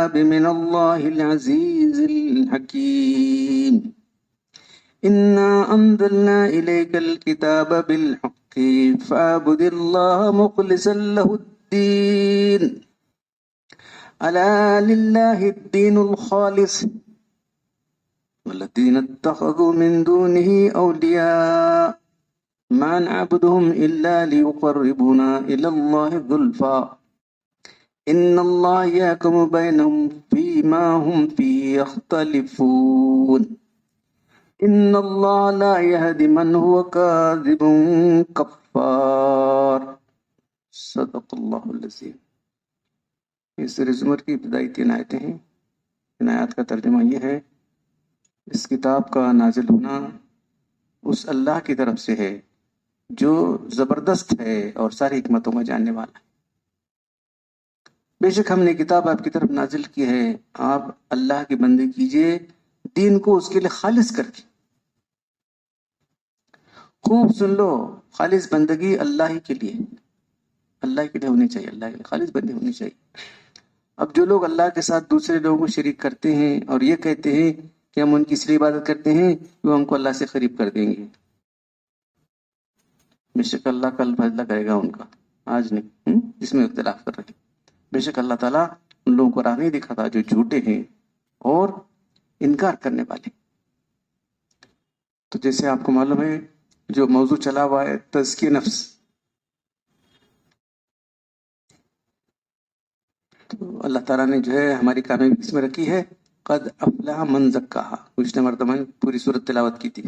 الكتاب من الله العزيز الحكيم إنا أنزلنا إليك الكتاب بالحق فاعبد الله مخلصا له الدين ألا لله الدين الخالص والذين اتخذوا من دونه أولياء ما نعبدهم إلا ليقربونا إلى الله زلفى إن الله يحكم بينهم فيما هم فيه يختلفون إن الله لا يهدي من هو كاذب كفار صدق اللہ العظیم۔ یہ سورہ زمر کی ابتدائی 3 آیتیں ہیں۔ ان آیات کا ترجمہ یہ ہے، اس کتاب کا نازل ہونا اس اللہ کی طرف سے ہے جو زبردست ہے اور ساری حکمتوں کا جاننے والا ہے۔ بے شک ہم نے کتاب آپ کی طرف نازل کی ہے، آپ اللہ کی بندگی کیجئے دین کو اس کے لیے خالص کر کے۔ خوب سن لو، خالص بندگی اللہ ہی کے لیے، اللہ کے لیے ہونی چاہیے، اللہ کے لیے خالص بندگی ہونی چاہیے۔ اب جو لوگ اللہ کے ساتھ دوسرے لوگوں کو شریک کرتے ہیں اور یہ کہتے ہیں کہ ہم ان کی اس لیے عبادت کرتے ہیں کہ وہ ہم کو اللہ سے قریب کر دیں گے، بے شک اللہ کل فیصلہ کرے گا ان کا، آج نہیں، جس میں اختلاف کر رہے ہیں۔ بے شک اللہ تعالیٰ ان لوگوں کو راہ نہیں دکھاتا جو جھوٹے ہیں اور انکار کرنے والے۔ تو جیسے آپ کو معلوم ہے جو موضوع چلا ہوا ہے تزکیہ نفس، تو اللہ تعالیٰ نے جو ہے ہماری کامیابی کس میں رکھی ہے؟ قد افلح من زکاہا۔ پچھلے مرتبہ میں پوری سورت تلاوت کی تھی،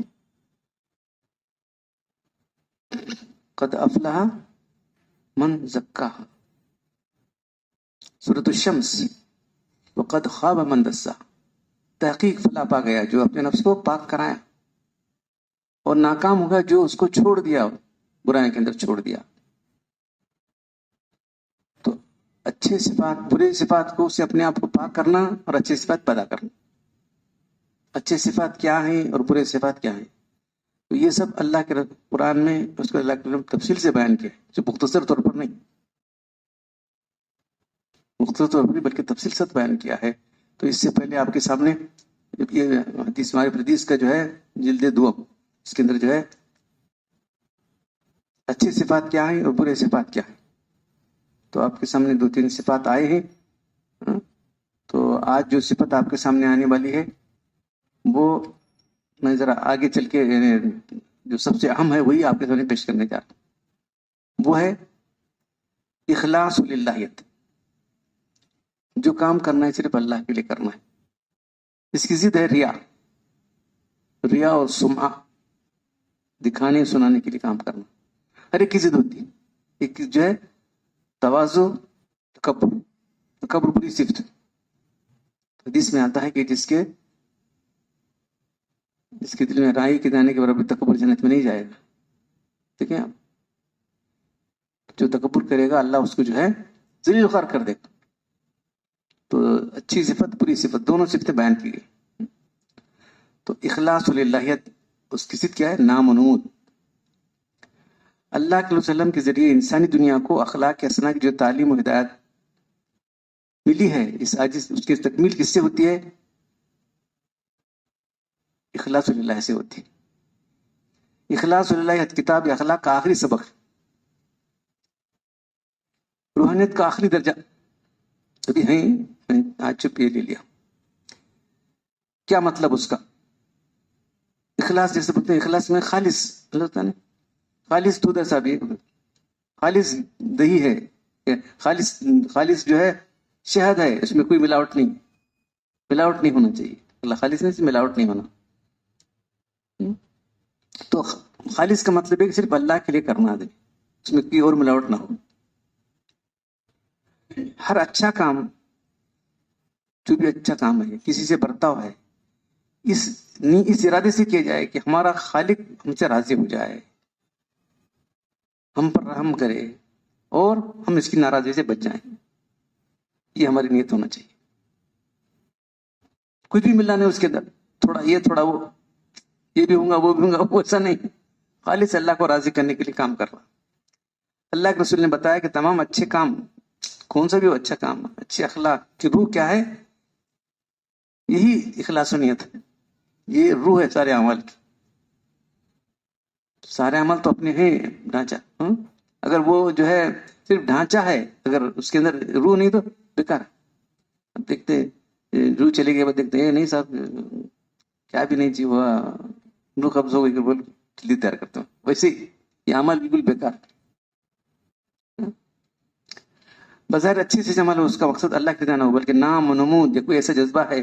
قد افلح من زکاہا، سورۃ الشمس، وقد خاب من دساہا۔ تحقیق فلاح پا گیا جو اپنے نفس کو پاک کرایا، اور ناکام ہوگا جو اس کو چھوڑ دیا، برائی کے اندر چھوڑ دیا۔ تو اچھے صفات برے صفات کو سے اپنے آپ کو پاک کرنا اور اچھے صفات پیدا کرنا۔ اچھے صفات کیا ہیں اور برے صفات کیا ہیں، تو یہ سب اللہ کے قرآن میں اس کو اللہ کے تفصیل سے بیان کیا، جو مختصر طور پر نہیں، مختصر طور پر نہیں بلکہ تفصیل سے بیان کیا ہے۔ تو اس سے پہلے آپ کے سامنے یہ حدیث ہمارے حدیث کا جو ہے جلد 2، اس کے اندر جو ہے اچھی صفات کیا ہیں اور برے صفات کیا ہیں، تو آپ کے سامنے 2-3 صفات آئے ہیں۔ تو آج جو صفت آپ کے سامنے آنے والی ہے وہ میں ذرا آگے چل کے جو سب سے اہم ہے وہی آپ کے سامنے پیش کرنے جا رہا ہوں، وہ ہے اخلاص للہیت۔ جو کام کرنا ہے صرف اللہ کے لیے کرنا ہے۔ اس کی ضد ہے ریا، ریا اور سمعہ، دکھانے سنانے کے لیے کام کرنا۔ ہر ایک کی ضد ہوتی ہے، ایک جو ہے تواضع، تکبر بری صفت۔ حدیث میں آتا ہے کہ جس کے دل میں رائی کے دانے کے برابر تکبر جنت میں نہیں جائے گا۔ ٹھیک ہے، جو تکبر کرے گا اللہ اس کو جو ہے ذلیل خوار کر دے گا۔ تو اچھی صفت بری صفت دونوں صفتیں بیان کی گئی۔ تو اخلاص للہیت اس کی صفت کیا ہے؟ نامنود۔ اللہ کے وسلم کے ذریعے انسانی دنیا کو اخلاق حسنہ کی جو تعلیم و ہدایت ملی ہے، اس کی تکمیل کس سے ہوتی ہے؟ اخلاص للہ سے ہوتی ہے۔ اخلاص للہ کتاب اخلاق کا آخری سبق، روحانیت کا آخری درجہ ابھی ہے، آج چپ یہ لے لیا۔ کیا مطلب اس کا؟ اخلاص جیسے بولتے ہیں، اخلاص میں خالص، اللہ تعالیٰ نے خالص دودھ ہے صاحب، خالص دہی ہے، خالص جو ہے شہد ہے، اس میں کوئی ملاوٹ نہیں ہونا چاہیے۔ اللہ خالص نہیں، ملاوٹ نہیں ہونا۔ تو خالص کا مطلب ہے کہ صرف اللہ کے لیے کرنا دے، اس میں کوئی اور ملاوٹ نہ ہو۔ ہر اچھا کام، جو بھی اچھا کام ہے، کسی سے برتاؤ ہے، اس ارادے سے کیا جائے کہ ہمارا خالق ہم سے راضی ہو جائے، ہم پر رحم کرے اور ہم اس کی ناراضگی سے بچ جائیں۔ یہ ہماری نیت ہونا چاہیے۔ کچھ بھی ملنا نہیں اس کے اندر، تھوڑا یہ تھوڑا وہ، یہ بھی ہوں گا وہ بھی ہوں گا، وہ ایسا نہیں، خالص اللہ کو راضی کرنے کے لیے کام کر رہا۔ اللہ کے رسول نے بتایا کہ تمام اچھے کام، کون سا بھی ہو اچھا کام، اچھے اخلاق کی روح کیا ہے؟ یہی اخلاص و نیت ہے، یہ روح ہے سارے اعمال کی. سارے اعمال تو اپنے ہیں ڈھانچہ. اگر وہ جو ہے صرف ڈھانچہ ہے، اگر اس کے اندر روح نہیں تو بیکار ہے. اب دیکھتے ہیں روح چلے گئے، بعد دیکھتے ہیں نہیں صاحب کیا بھی نہیں چاہیے ہوا، روح قبض ہو گئی، بول جلدی تیار کرتا ہوں. ویسے ہی یہ عمل بالکل بیکار. بظاہر اچھی سے عمل ہو، اس کا مقصد اللہ کی رضا نہ ہو، بلکہ نام و نمود یا کوئی ایسا جذبہ ہے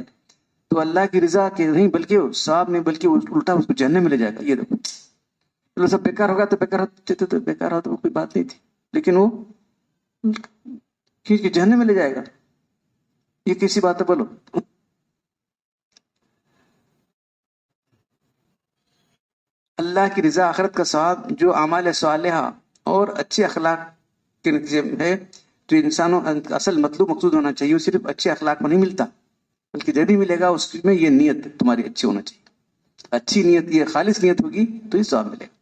تو اللہ کی رضا کے نہیں، بلکہ ثواب میں، بلکہ الٹا اس کو جہنم میں لے جائے گا. یہ دیکھو چلو سب بیکار ہوگا تو بیکار تو بیکار ہو تو کوئی بات نہیں تھی، لیکن وہ کیونکہ جہنم میں لے جائے گا. یہ کیسی بات ہے بولو؟ اللہ کی رضا آخرت کا ثواب جو اعمال صالحہ اور اچھے اخلاق کے نتیجے میں ہے، جو انسانوں کا اصل مطلوب مقصود ہونا چاہیے، وہ صرف اچھے اخلاق میں نہیں ملتا، بلکہ جب بھی ملے گا اس میں یہ نیت تمہاری اچھی ہونا چاہیے. اچھی نیت، یہ خالص نیت ہوگی تو یہ ثواب ملے گا.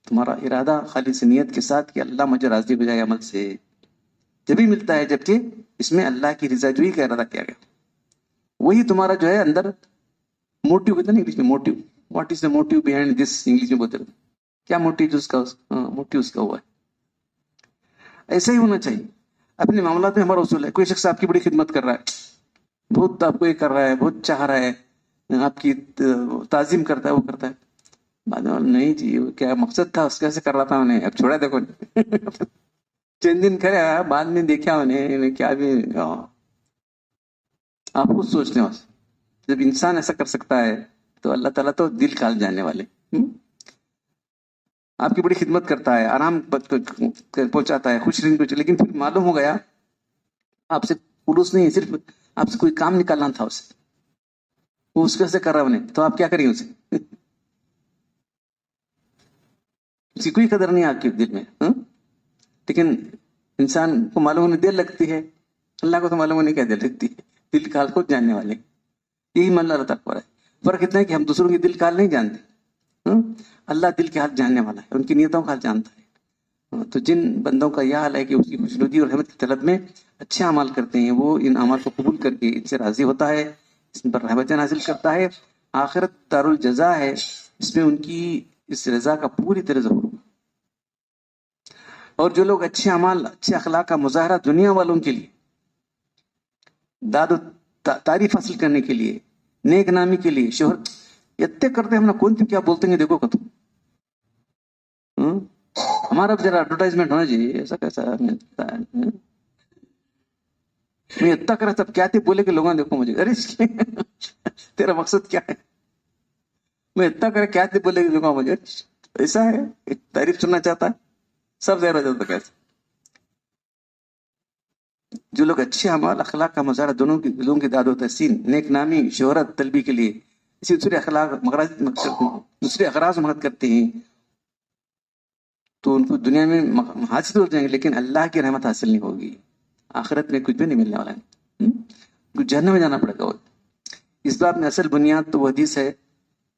تمہارا ارادہ خالص نیت کے ساتھ کہ اللہ مجھے راضی ہو جائے عمل سے، جبھی ملتا ہے جبکہ اس میں اللہ کی رضا جوئی کا ارادہ کیا گیا. وہی تمہارا جو ہے اندر موٹیو کہتے ہیں نا انگلش میں، motive. What is the motive behind this, English میں بولتے ہیں کیا موٹیو جو اس کا موٹیو اس کا ہوا ہے. ایسا ہی ہونا چاہیے اپنے معاملات میں. ہمارا اصول ہے کوئی شخص آپ کی بڑی خدمت کر رہا ہے، بہت آپ کو یہ کر رہا ہے، بہت چاہ رہا ہے، آپ کی تعظیم کرتا ہے، وہ کرتا ہے، بعد میں نہیں جی وہ کیا مقصد تھا اس کیسے کر رہا تھا انہیں، اب چھوڑا دیکھو. چند دن کرے بعد میں دیکھا انہیں کیا بھی. آپ خود سوچتے ہیں جب انسان ایسا کر سکتا ہے تو اللہ تعالیٰ تو دل کال جانے والے. آپ کی بڑی خدمت کرتا ہے، آرام پہنچاتا ہے، خوش رنگ پہنچا، لیکن پھر معلوم ہو گیا آپ سے خلوص نہیں، صرف آپ سے کوئی کام نکالنا تھا اسے، وہ اس کیسے کر رہا انہیں، تو آپ کیا کریں اسے؟ اس کی کوئی قدر نہیں آپ کے دل میں. لیکن انسان کو معلوم ہونے دیر لگتی ہے، اللہ کو تو معلوم ہونے کیا دیر لگتی ہے، دل کال کو جاننے والے. یہی من اللہ تعالیٰ پر ہے. فرق اتنا ہے کہ ہم دوسروں کی دل کال نہیں جانتے، اللہ دل کے حال جاننے والا ہے، ان کی نیتوں کا حال جانتا ہے. تو جن بندوں کا یہ حال ہے کہ اس کی خوشنودی اور رحمت کی طلب میں اچھے اعمال کرتے ہیں، وہ ان اعمال کو قبول کر کے ان سے راضی ہوتا ہے، اس پر رحمتیں حاصل کرتا ہے. آخرت دار الجزا ہے، اس میں ان کی اس رضا کا پوری طرح ظہور ہوگا. اور جو لوگ اچھے اعمال، اچھے اخلاق کا مظاہرہ دنیا والوں کے لیے، داد و تعریف حاصل کرنے کے لیے، نیک نامی کے لیے، شہرت اتنے کرتے ہیں، ہم نے کون تم کیا بولتے ہیں دیکھو کہ تم ہمارا ذرا ایڈورٹائزمنٹ ہونا چاہیے. ایسا کیسا میں اتنا کرا تب کیا تھے بولے کہ لوگوں نے دیکھو مجھے، ارے تیرا مقصد کیا ہے؟ میں اتنا کرا کیا تھے بولے کہ لوگوں مجھے، ایسا ہے تعریف سننا چاہتا ہے، سب ظاہر ہو جاتا کیسے. جو لوگ اچھے اعمال اخلاق کا مظاہرہ دونوں کی دلوں کی داد و تحسین، نیک نامی، شہرت طلبی کے لیے اسی دوسرے اخلاق دوسرے اغراض مدد کرتے ہیں، تو ان کو دنیا میں حاصل ہو جائیں گے، لیکن اللہ کی رحمت حاصل نہیں ہوگی، آخرت میں کچھ بھی نہیں ملنے والا ہے، کچھ جہنم میں جانا پڑے گا. اس بات میں اصل بنیاد تو وہ حدیث ہے،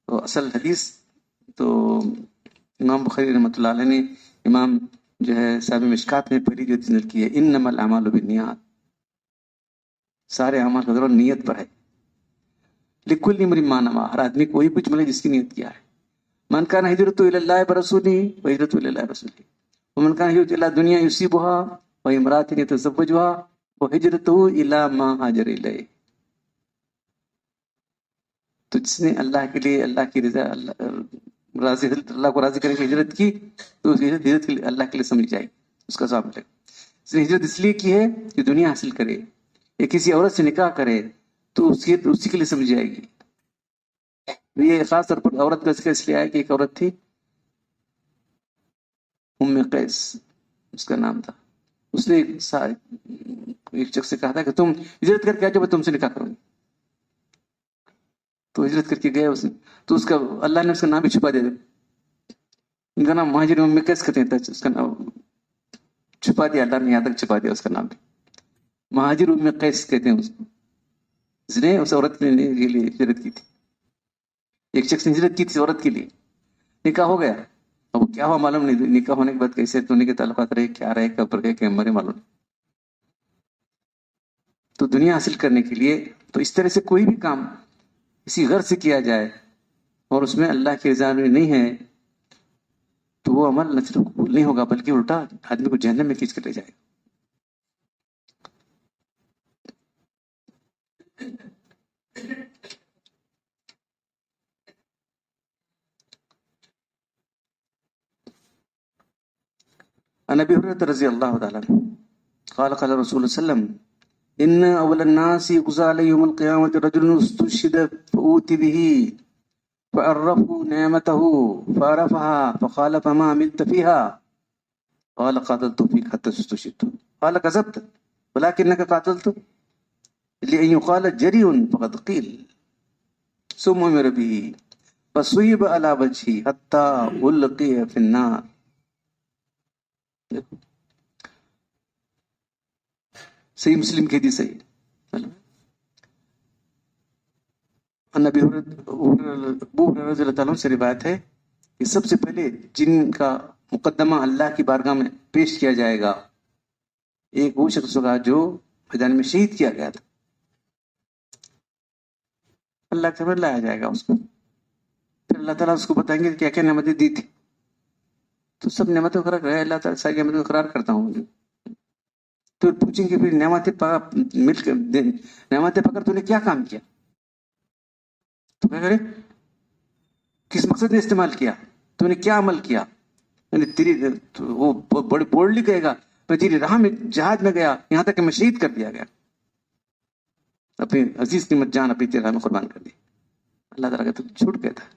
تو اصل حدیث تو امام بخاری رحمۃ اللہ علیہ نے، امام جو ہے صاحب مشکات میں پہلی جو نقل کی ہے، انما الاعمال بالنیات، سارے اعمال کا ضرور نیت پر ہے. لکل امرئ ما نویٰ، ہر آدمی کو وہی کچھ ملے جس کی نیت کیا ہے. من کان ہجرتہ الی اللہ ورسولہ فہجرتہ الی اللہ ورسولہ، ومن کان ہجرتہ الی دنیا یصیبها وامرأة یتزوجها فہجرتہ الی ما ہاجر الیہ. تو جس نے اللہ کے لیے، اللہ کی رضا، اللہ کو راضی کرنے کی ہجرت کی، تو اس ہجرت کے لیے اللہ کے لیے سمجھ جائے، اس کا ثواب ملے گا. اس نے ہجرت اس لیے کی ہے کہ دنیا حاصل کرے یا کسی عورت سے نکاح کرے، تو اسی کے لیے سمجھ جائے گی. یہ خاص طور پر عورت کا ذکر اس لیے آیا کہ ایک عورت تھی ام قیس اس کا نام تھا، اس نے ایک شخص سے کہا تھا کہ تم ہجرت کر کے آ جاؤ، میں تم سے نکاح کروں گی. تو ہجرت کر کے گئے اس نے، تو اس کا اللہ نے اس کا نام بھی چھپا دیا. ان کا نام مہاجر ام قیس کہتے ہیں، اس کا نام چھپا دیا اللہ نے، یہاں تک چھپا دیا اس کا نام بھی، مہاجر ام قیس کہتے ہیں اس کو. اس نے اس عورت کے لیے ہجرت کی تھی، ایک شخص نے ہجرت کی تھی عورت کے لیے، نکاح ہو گیا. اب کیا ہوا معلوم نہیں، نکاح ہونے کے بعد کیسے دونوں کے تعلقات رہے، کیا رہے، کب رہے، کیا مرے معلوم نہیں. تو دنیا حاصل کرنے کے لیے تو اس طرح سے کوئی بھی کام اسی غرض سے کیا جائے اور اس میں اللہ کی رضا میں نہیں ہے تو وہ عمل نہ صرف قبول نہیں ہوگا بلکہ الٹا آدمی کو جہنم میں کھینچ کر لے جائے گا. عن ابي هريره رضي الله تعالى عنه قال قال رسول الله صلى الله عليه وسلم ان اول الناس يقضى عليه يوم القيامه رجل استشهد فأوتي به فعرفوا نعمته فعرفها فقال فما عملت فيها قال قاتلت فيك حتى استشهدت قال كذبت ولكنك قاتلت لأن يقال جري فقد قيل ثم أمر به فصيب على وجهه حتى ألقي في النار. صحیح مسلم کی حدیث ہے. ابو ہریرہ رضی اللہ تعالیٰ عنہ سے روایت ہے کہ سب سے پہلے جن کا مقدمہ اللہ کی بارگاہ میں پیش کیا جائے گا ایک وہ شخص ہوگا جو میدان میں شہید کیا گیا تھا. اللہ کے سامنے لایا جائے گا اس کو. پھر اللہ تعالیٰ اس کو بتائیں گے کیا کیا نعمتیں دی تھی. تو سب نعمتوں کا رہے اللہ تعالیٰ ساری نعمتوں کا قرار کرتا ہوں. تو پوچھیں گے پھر نعمتیں پکڑ تو نے کیا کام کیا, تو کیا کرے, کس مقصد نے استعمال کیا, تو نے کیا عمل کیا. یعنی تیری وہ بڑی بولڈلی کہے گا میں تیری راہ میں جہاد میں گیا یہاں تک کہ میں شہید کر دیا گیا, اپنی عزیز قیمت جان اپنی تیری راہ میں قربان کر دی. اللہ تعالیٰ کا تو جھوٹ کہتا ہے.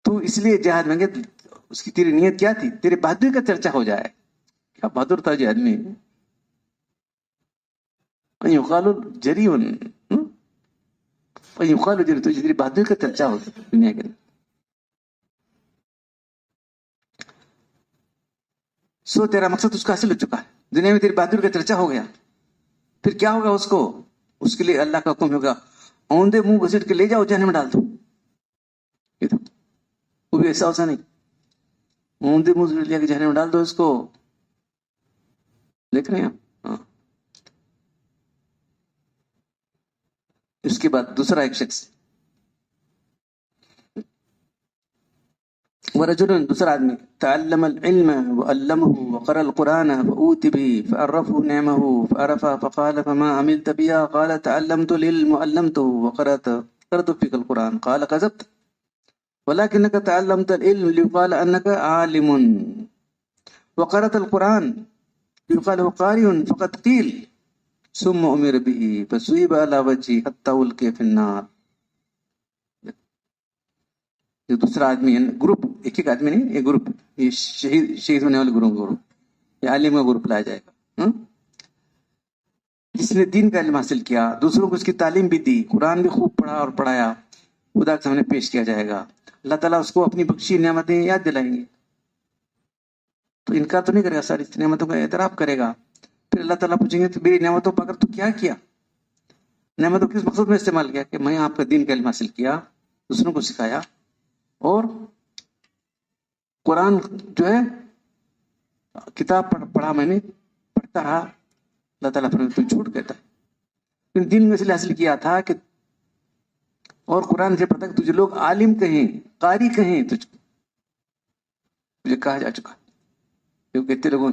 تو اس لیے جہاد میں گیا, اس کی تیری نیت کیا تھی, تیرے بہادری کا چرچا ہو جائے. کیا بہادر تھا جہاد میں. یقال جری یقال جری, تو تیری بہادری کا چرچا ہو دنیا کے اندر. سو تیرا مقصد اس کا حاصل ہو چکا ہے, دنیا میں تیری بہادری کا چرچا ہو گیا. پھر کیا ہوگا اس کو, اس کے لیے اللہ کا حکم ہوگا اوندے منہ گھسیٹ کے لے جاؤ جہنم میں ڈال دو. وہ بھی ایسا ہوسا نہیں, اوندے منہ لے کے جہنم میں ڈال دو اس کو. دیکھ رہے ہیں آپ. اس کے بعد دوسرا ایک شخص ورجل, دوسرا آدمی تعلم العلم وعلمه وقرأ القرآن فأوتي به فعرفه نعمه فعرفها فقال فما عملت بها قال تعلمت العلم وعلمته وقرأت فيك القرآن قال كذبت ولكنك تعلمت العلم ليقال أنك عالم وقرأت القرآن ليقال هو قارئ فقد قيل ثم أمر به فصيب على وجهه حتى ألقي في النار. جو دوسرا آدمی ہے گروپ, ایک ایک آدمی نہیں, یہ گروپ, یہ شہید ہونے والے گروپ, یہ عالم کا گروپ لایا جائے گا جس نے دین کا علم حاصل کیا, دوسروں کو اس کی تعلیم بھی دی, قرآن بھی خوب پڑھا اور پڑھایا, خدا کے سامنے پیش کیا جائے گا. اللہ تعالیٰ اس کو اپنی بخشی نعمتیں یاد دلائیں گے. تو انکار تو نہیں کرے گا, ساری نعمتوں کا اعتراف کرے گا. پھر اللہ تعالیٰ پوچھیں گے تو میری نعمتوں پر تو کیا کیا, نعمتوں کس مقصد میں استعمال کیا, کہ میں آپ کا دین کا علم حاصل کیا, دوسروں کو سکھایا, اور قرآن جو ہے کتاب پڑھا, میں نے پڑھتا رہا. اللہ تعالیٰ پھر تو جھوٹ کہتا ہے. دین میں اس لیے حاصل کیا تھا کہ, اور قرآن سے پڑھتا کہ تجھے لوگ عالم کہیں, قاری کہیں, تجھے کہا جا چکا جو کہتے لوگوں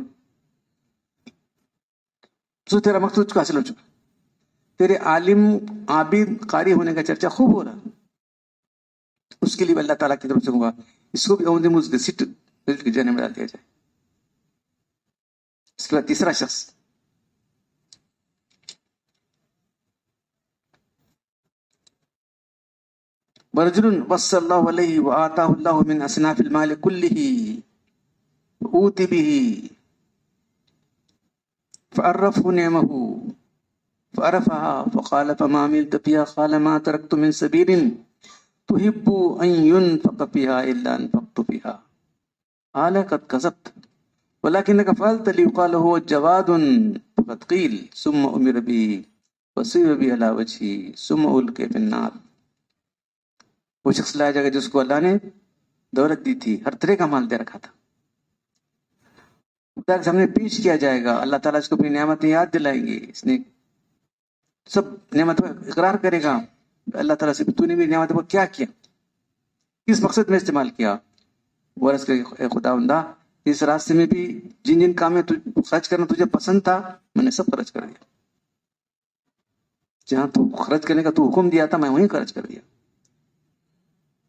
تو تیرا مقصد کا حاصل ہو چکا. تیرے عالم عابد قاری ہونے کا چرچا خوب ہو رہا, اس کے لیے اللہ تعالیٰ کی طرف سے ہوگا اس کو بھی اوندے منہ گھسیٹ کے جہنم میں ڈال دیا جائے. اس کے بعد تیسرا شخص ورجل وصى الله عليه وآتاه الله من أصناف المال كله أوتي به فعرفه نعمه فعرفها فقال فما عملت فيها قال ما تركت من سبيل تحب أن ينفق فيها إلا أنفقت فيها قال قد كذبت ولكنك فعلت ليقال هو جواد فقد قيل ثم أمر به وصيب به على وجهه ثم ألقي في النار. وہ شخص لایا جائے گا جس کو اللہ نے دولت دی تھی, ہر طرح کا مال دے رکھا تھا, خدا کے سامنے پیش کیا جائے گا. اللہ تعالیٰ اس کو اپنی نعمتیں یاد دلائیں گے. اس نے سب نعمتوں کا اقرار کرے گا اللہ تعالیٰ سے, تو نے میری نعمتوں کو کیا کیا, کس مقصد میں استعمال کیا. غرض کہ اے خداوندا, اس راستے میں بھی جن جن کام میں خرچ کرنا تجھے پسند تھا میں نے سب خرچ کر دیا. جہاں تو خرچ کرنے کا تو حکم دیا تھا میں وہیں خرچ کر دیا.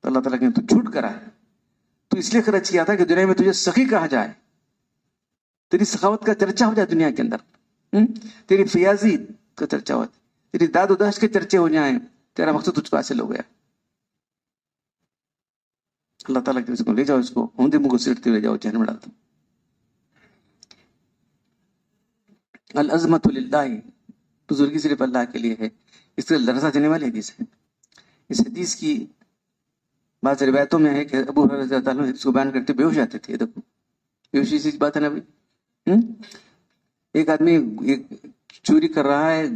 تو اللہ تعالیٰ کہ تو جھوٹ کرا ہے, تو اس لیے خرچ کیا تھا کہ دنیا میں تجھے سخی کہا جائے, تیری سخاوت کا چرچا ہو جائے دنیا کے اندر, تیری فیاضی کا چرچا ہو جائے, تیری داد و داشت کے چرچے ہو جائیں, تیرا مقصد تجھ کو حاصل ہو گیا. اللہ تعالیٰ کہ اس کو لے جاؤ, اس کو اوندے منہ کو سیٹتے لے جاؤ, جہنم میں ڈال دو. العظمت للہ, بزرگی صرف اللہ کے لیے ہے. اس طرح لرزہ دینے والی حدیث ہے. اس حدیث کی بعض روایتوں میں ہے کہ ابو ہریرہ رضی اللہ عنہ اس کو بیان کرتے بے ہوش جاتے تھے. دیکھو بے ہوشی سی بات ہے نا بھائی. ایک آدمی ایک چوری کر رہا ہے,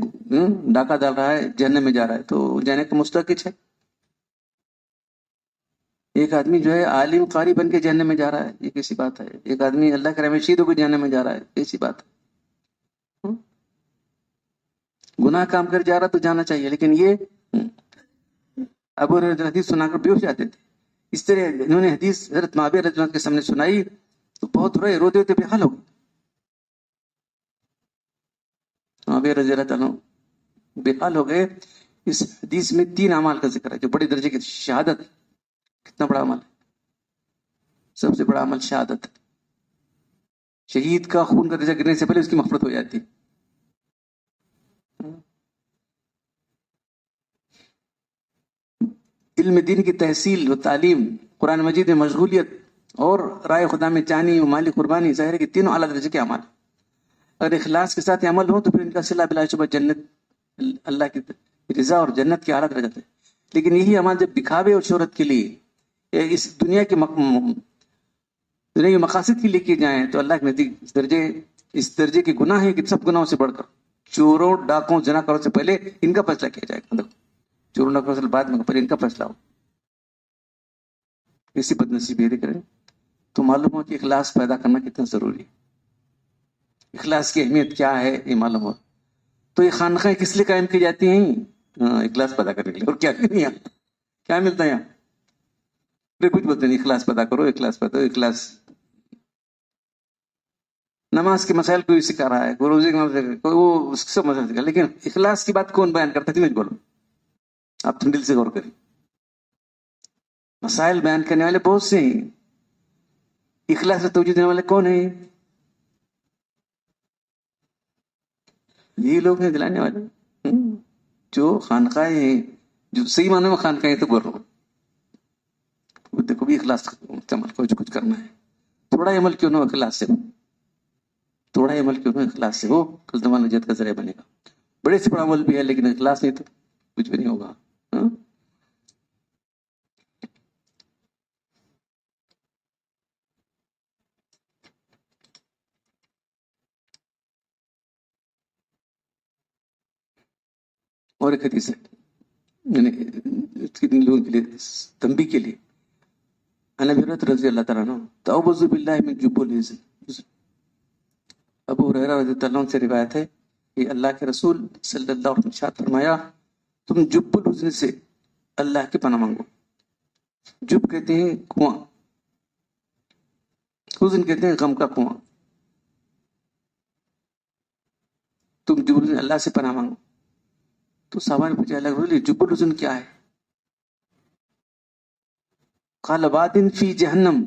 ڈاکہ ڈال رہا ہے, جہنم میں جا رہا ہے, تو جانے کا مستحق ہے. ایک آدمی جو ہے عالم قاری بن کے جہنم میں جا رہا ہے, یہ کیسی بات ہے. ایک آدمی اللہ کے راہ میں شہید ہو کے جہنم میں جا رہا ہے, کیسی بات ہے. گناہ کام کر جا رہا تو جانا چاہیے, لیکن یہ ابو ہریرہ حدیث سنا کر بے ہوش جاتے تھے. اس طرح انہوں نے حدیث حضرت معاویہ رضی اللہ عنہ کے سامنے سنائی تو بہت روئے, روتے ہوتے بے حال ہو گئے. معاویہ رضی اللہ عنہ بے حال ہو گئے. اس حدیث میں 3 اعمال کا ذکر ہے جو بڑے درجے کی شہادت. کتنا بڑا عمل ہے, سب سے بڑا عمل شہادت. شہید کا خون کا درجہ گرنے سے پہلے اس کی مغفرت ہو جاتی. علم دین کی تحصیل و تعلیم, قرآن مجید میں مشغولیت اور رائے خدا میں جانی و مالی قربانی, ظاہر ہے کہ تینوں اعلیٰ درجے کے اعمال. اگر اخلاص کے ساتھ یہ عمل ہو تو پھر ان کا صلہ بلا شبہ جنت, اللہ کی رضا اور جنت کے اعلیٰ درجات ہے. لیکن یہی عمل جب دکھاوے اور شہرت کے لیے, اس دنیا کے مقاصد کے لیے کیے جائیں تو اللہ کے نزدیک اس درجے کے گناہ ہیں کہ سب گناہوں سے بڑھ کر. چوروں, ڈاکوں, زناکاروں سے پہلے ان کا فیصلہ کیا جائے گا. چوروں ڈاکوں سے بعد میں, پہلے ان کا فیصلہ ہو. اسی بدنصیبی کریں تو معلوم ہو کہ اخلاص پیدا کرنا کتنا ضروری ہے. اخلاص کی اہمیت کیا ہے یہ معلوم ہو. تو یہ خانقاہیں کس لیے قائم کی جاتی ہیں؟ اخلاص پیدا کرنے کے لیے. اور کیا نہیں, کیا ملتا ہے یہاں؟ کچھ بولتے نہیں, اخلاص پیدا کرو, اخلاص پیدا کرو. اخلاص نماز کے مسائل کوئی سکھا رہا ہے, کوئی روزے کے مسائل, کوئی وہ اس سب مسائل سکھا, لیکن اخلاص کی بات کون بیان کرتا ہے؟ مجھ بولو, آپ تم دل سے غور کریں. مسائل بیان کرنے والے بہت سے ہیں, اخلاص سے توجہ دینے والے کون ہیں؟ یہی لوگ ہیں دلانے والے, جو خانقاہیں ہیں, جو صحیح معنی میں خانقاہیں تو بول رہا ہوں. دیکھو بھی اخلاص عمل کو جو کچھ کرنا ہے, تھوڑا عمل کیوں نہ ہو اخلاص سے, تھوڑا عمل کیوں نہ اخلاص سے ہو, کل زمان نجات کا ذریعہ بنے گا. بڑے سے بڑا عمل بھی ہے لیکن اخلاص نہیں تو کچھ بھی نہیں ہوگا. اور ایک حدیث ہے, میں نے لوگوں کے لیے تنبیہ کے لیے, ابو ہریرہ رضی اللہ تعالیٰ عنہ تعوذ باللہ من جب الحزن. ابو ہریرہ رضی اللہ عنہ سے روایت ہے کہ اللہ کے رسول صلی اللہ علیہ وسلم نے فرمایا, تم جب الحزن سے اللہ کی پناہ مانگو. جب کہتے ہیں کنواں, حزن کہتے ہیں غم کا کنواں. تم جب الحزن اللہ سے پناہ مانگو. تو صحابہ نے پوچھا, اللہ کے جب الحزن کیا ہے؟ قال واد فی جہنم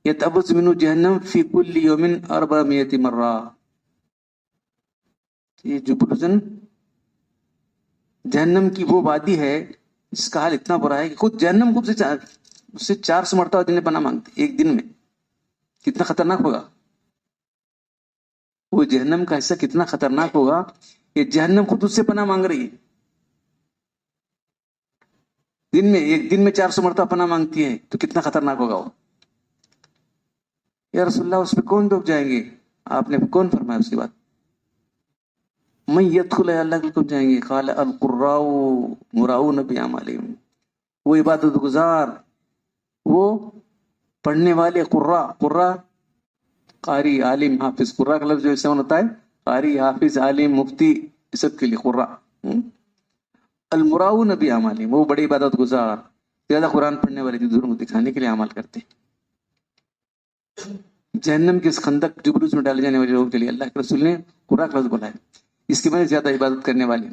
یتعوذ منہ جہنم فی کل یوم 400 مرہ. یہ جب الحزن جہنم کی وہ وادی ہے جس کا حال اتنا برا ہے کہ خود جہنم خود سے 400 مرتبہ دن پناہ مانگتے ایک دن میں. کتنا خطرناک ہوگا وہ جہنم کا حصہ, کتنا خطرناک ہوگا کہ جہنم خود اس سے پناہ مانگ رہی ہے. دن میں, ایک دن میں 400 مرتبہ پناہ مانگتی ہے تو کتنا خطرناک ہوگا وہ. یا رسول اللہ اس پہ کون دب جائیں گے؟ آپ نے کون فرمایا اس کی بات؟ میں یدخل اللہ کے کون جائیں گے؟ قال القراء مراؤون باعمالهم. وہ عبادت گزار, وہ پڑھنے والے, قراء قاری، عالم، حافظ. قرہ کا لفظ جو استعمال ہوتا ہے قاری، حافظ، عالم، مفتی، اس سب کے لیے قرہ. المراؤن بھی اعمال، وہ بڑے عبادت گزار، زیادہ قرآن پڑھنے والے جو دوسروں کو دکھانے کے لیے عمل کرتے ہیں. جہنم کے اس خندق جبلوس میں ڈالے جانے والے لوگوں کے لیے اللہ کے رسول نے قرآن کا لفظ بولا ہے. اس کی وجہ سے زیادہ عبادت کرنے والے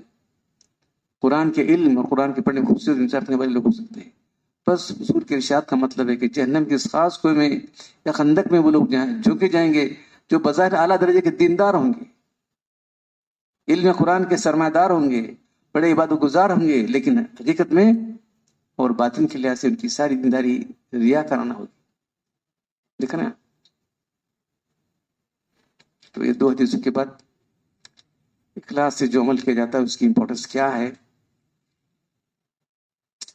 قرآن کے علم اور قرآن کے پڑھنے میں خوبصورت انصاف کرنے والے لوگ ہو سکتے ہیں. بس حضور کے ارشاد کا مطلب ہے کہ جہنم کے اس خاص کوئے میں یا خندق میں وہ لوگ جھونکے جائیں گے جو بظاہر اعلیٰ درجے کے دیندار ہوں گے، علم قرآن کے سرمایہ دار ہوں گے، بڑے عبادت گزار ہوں گے، لیکن حقیقت میں اور باطن کے لحاظ سے ان کی ساری دینداری ریا کرانا ہوگی. دیکھنا. تو یہ دو حدیثوں کے بعد اخلاص سے جو عمل کیا جاتا ہے اس کی امپورٹنس کیا ہے،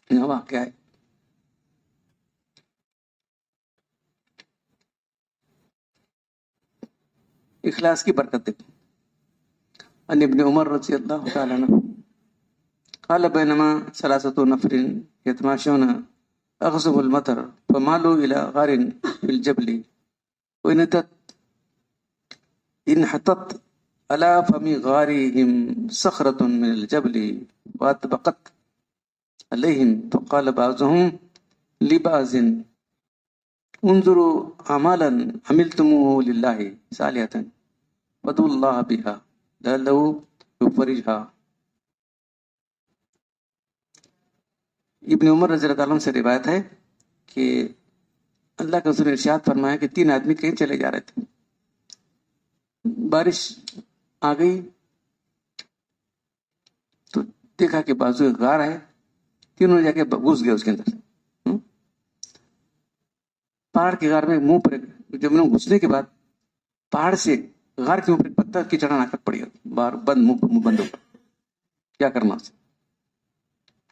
کیا ہے. اخلاص کی برکت دیکھو. ان ابن عمر رضی اللہ تعالیٰ عنہ قال بینما ثلاثة نفر يتماشون اغصب المطر فمالوا الى غار في الجبل انحطت على فم غارهم صخرة من الجبل واتبقت عليهم فقال بعضهم لبعض انظروا اعمالا عملتموه لله صالحة فادعوا الله بها لعله يفرجها. ابن عمر رضی اللہ عنہ سے روایت ہے کہ اللہ کے رسول نے ارشاد فرمایا کہ 3 آدمی کہیں چلے جا رہے تھے، بارش آ گئی تو دیکھا کہ بازو ایک غار ہے، تینوں جا کے گھس گئے اس کے اندر. پہاڑ کے غار میں منہ پر جب انہوں گھسنے کے بعد پہاڑ سے غار کے اوپر پتھر کی چڑھان آ کر پڑی، بار بند، منہ بند ہو گیا. کیا کرنا اسے،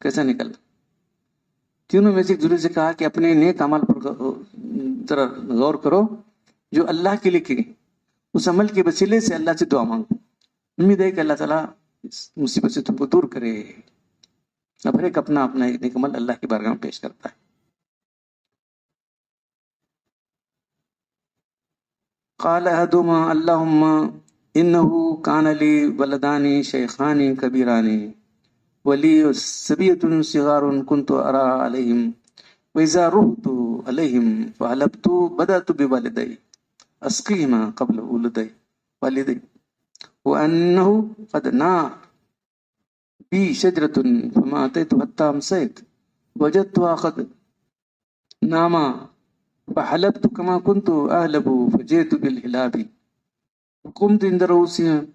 کیسا نکلنا؟ تینوں میں سے ایک دوسرے سے کہا کہ اپنے نیک عمل پر ذرا غور کرو جو اللہ کے لیے کی، اس عمل کے وسیلے سے اللہ سے دعا مانگو. امید ہے کہ اللہ تعالیٰ اس مصیبت سے تم کو دور کرے. اب ہر ایک اپنا اپنا نیک عمل اللہ کی بارگاہ میں پیش کرتا ہے. قال احدهما اللهم انه كان لي ولدان شيخان كبيران ولي سبية صغار كنت ارى عليهم واذا رحت عليهم فحلبت بدأت بوالدي اسقيهما قبل والدي وانه قد ناء بي شجرة فما اتيت حتى امسيت وجدتها قد ناما فحلبت كما كنت أهلب فجئت بالحلاب وقمت عند رؤوسهم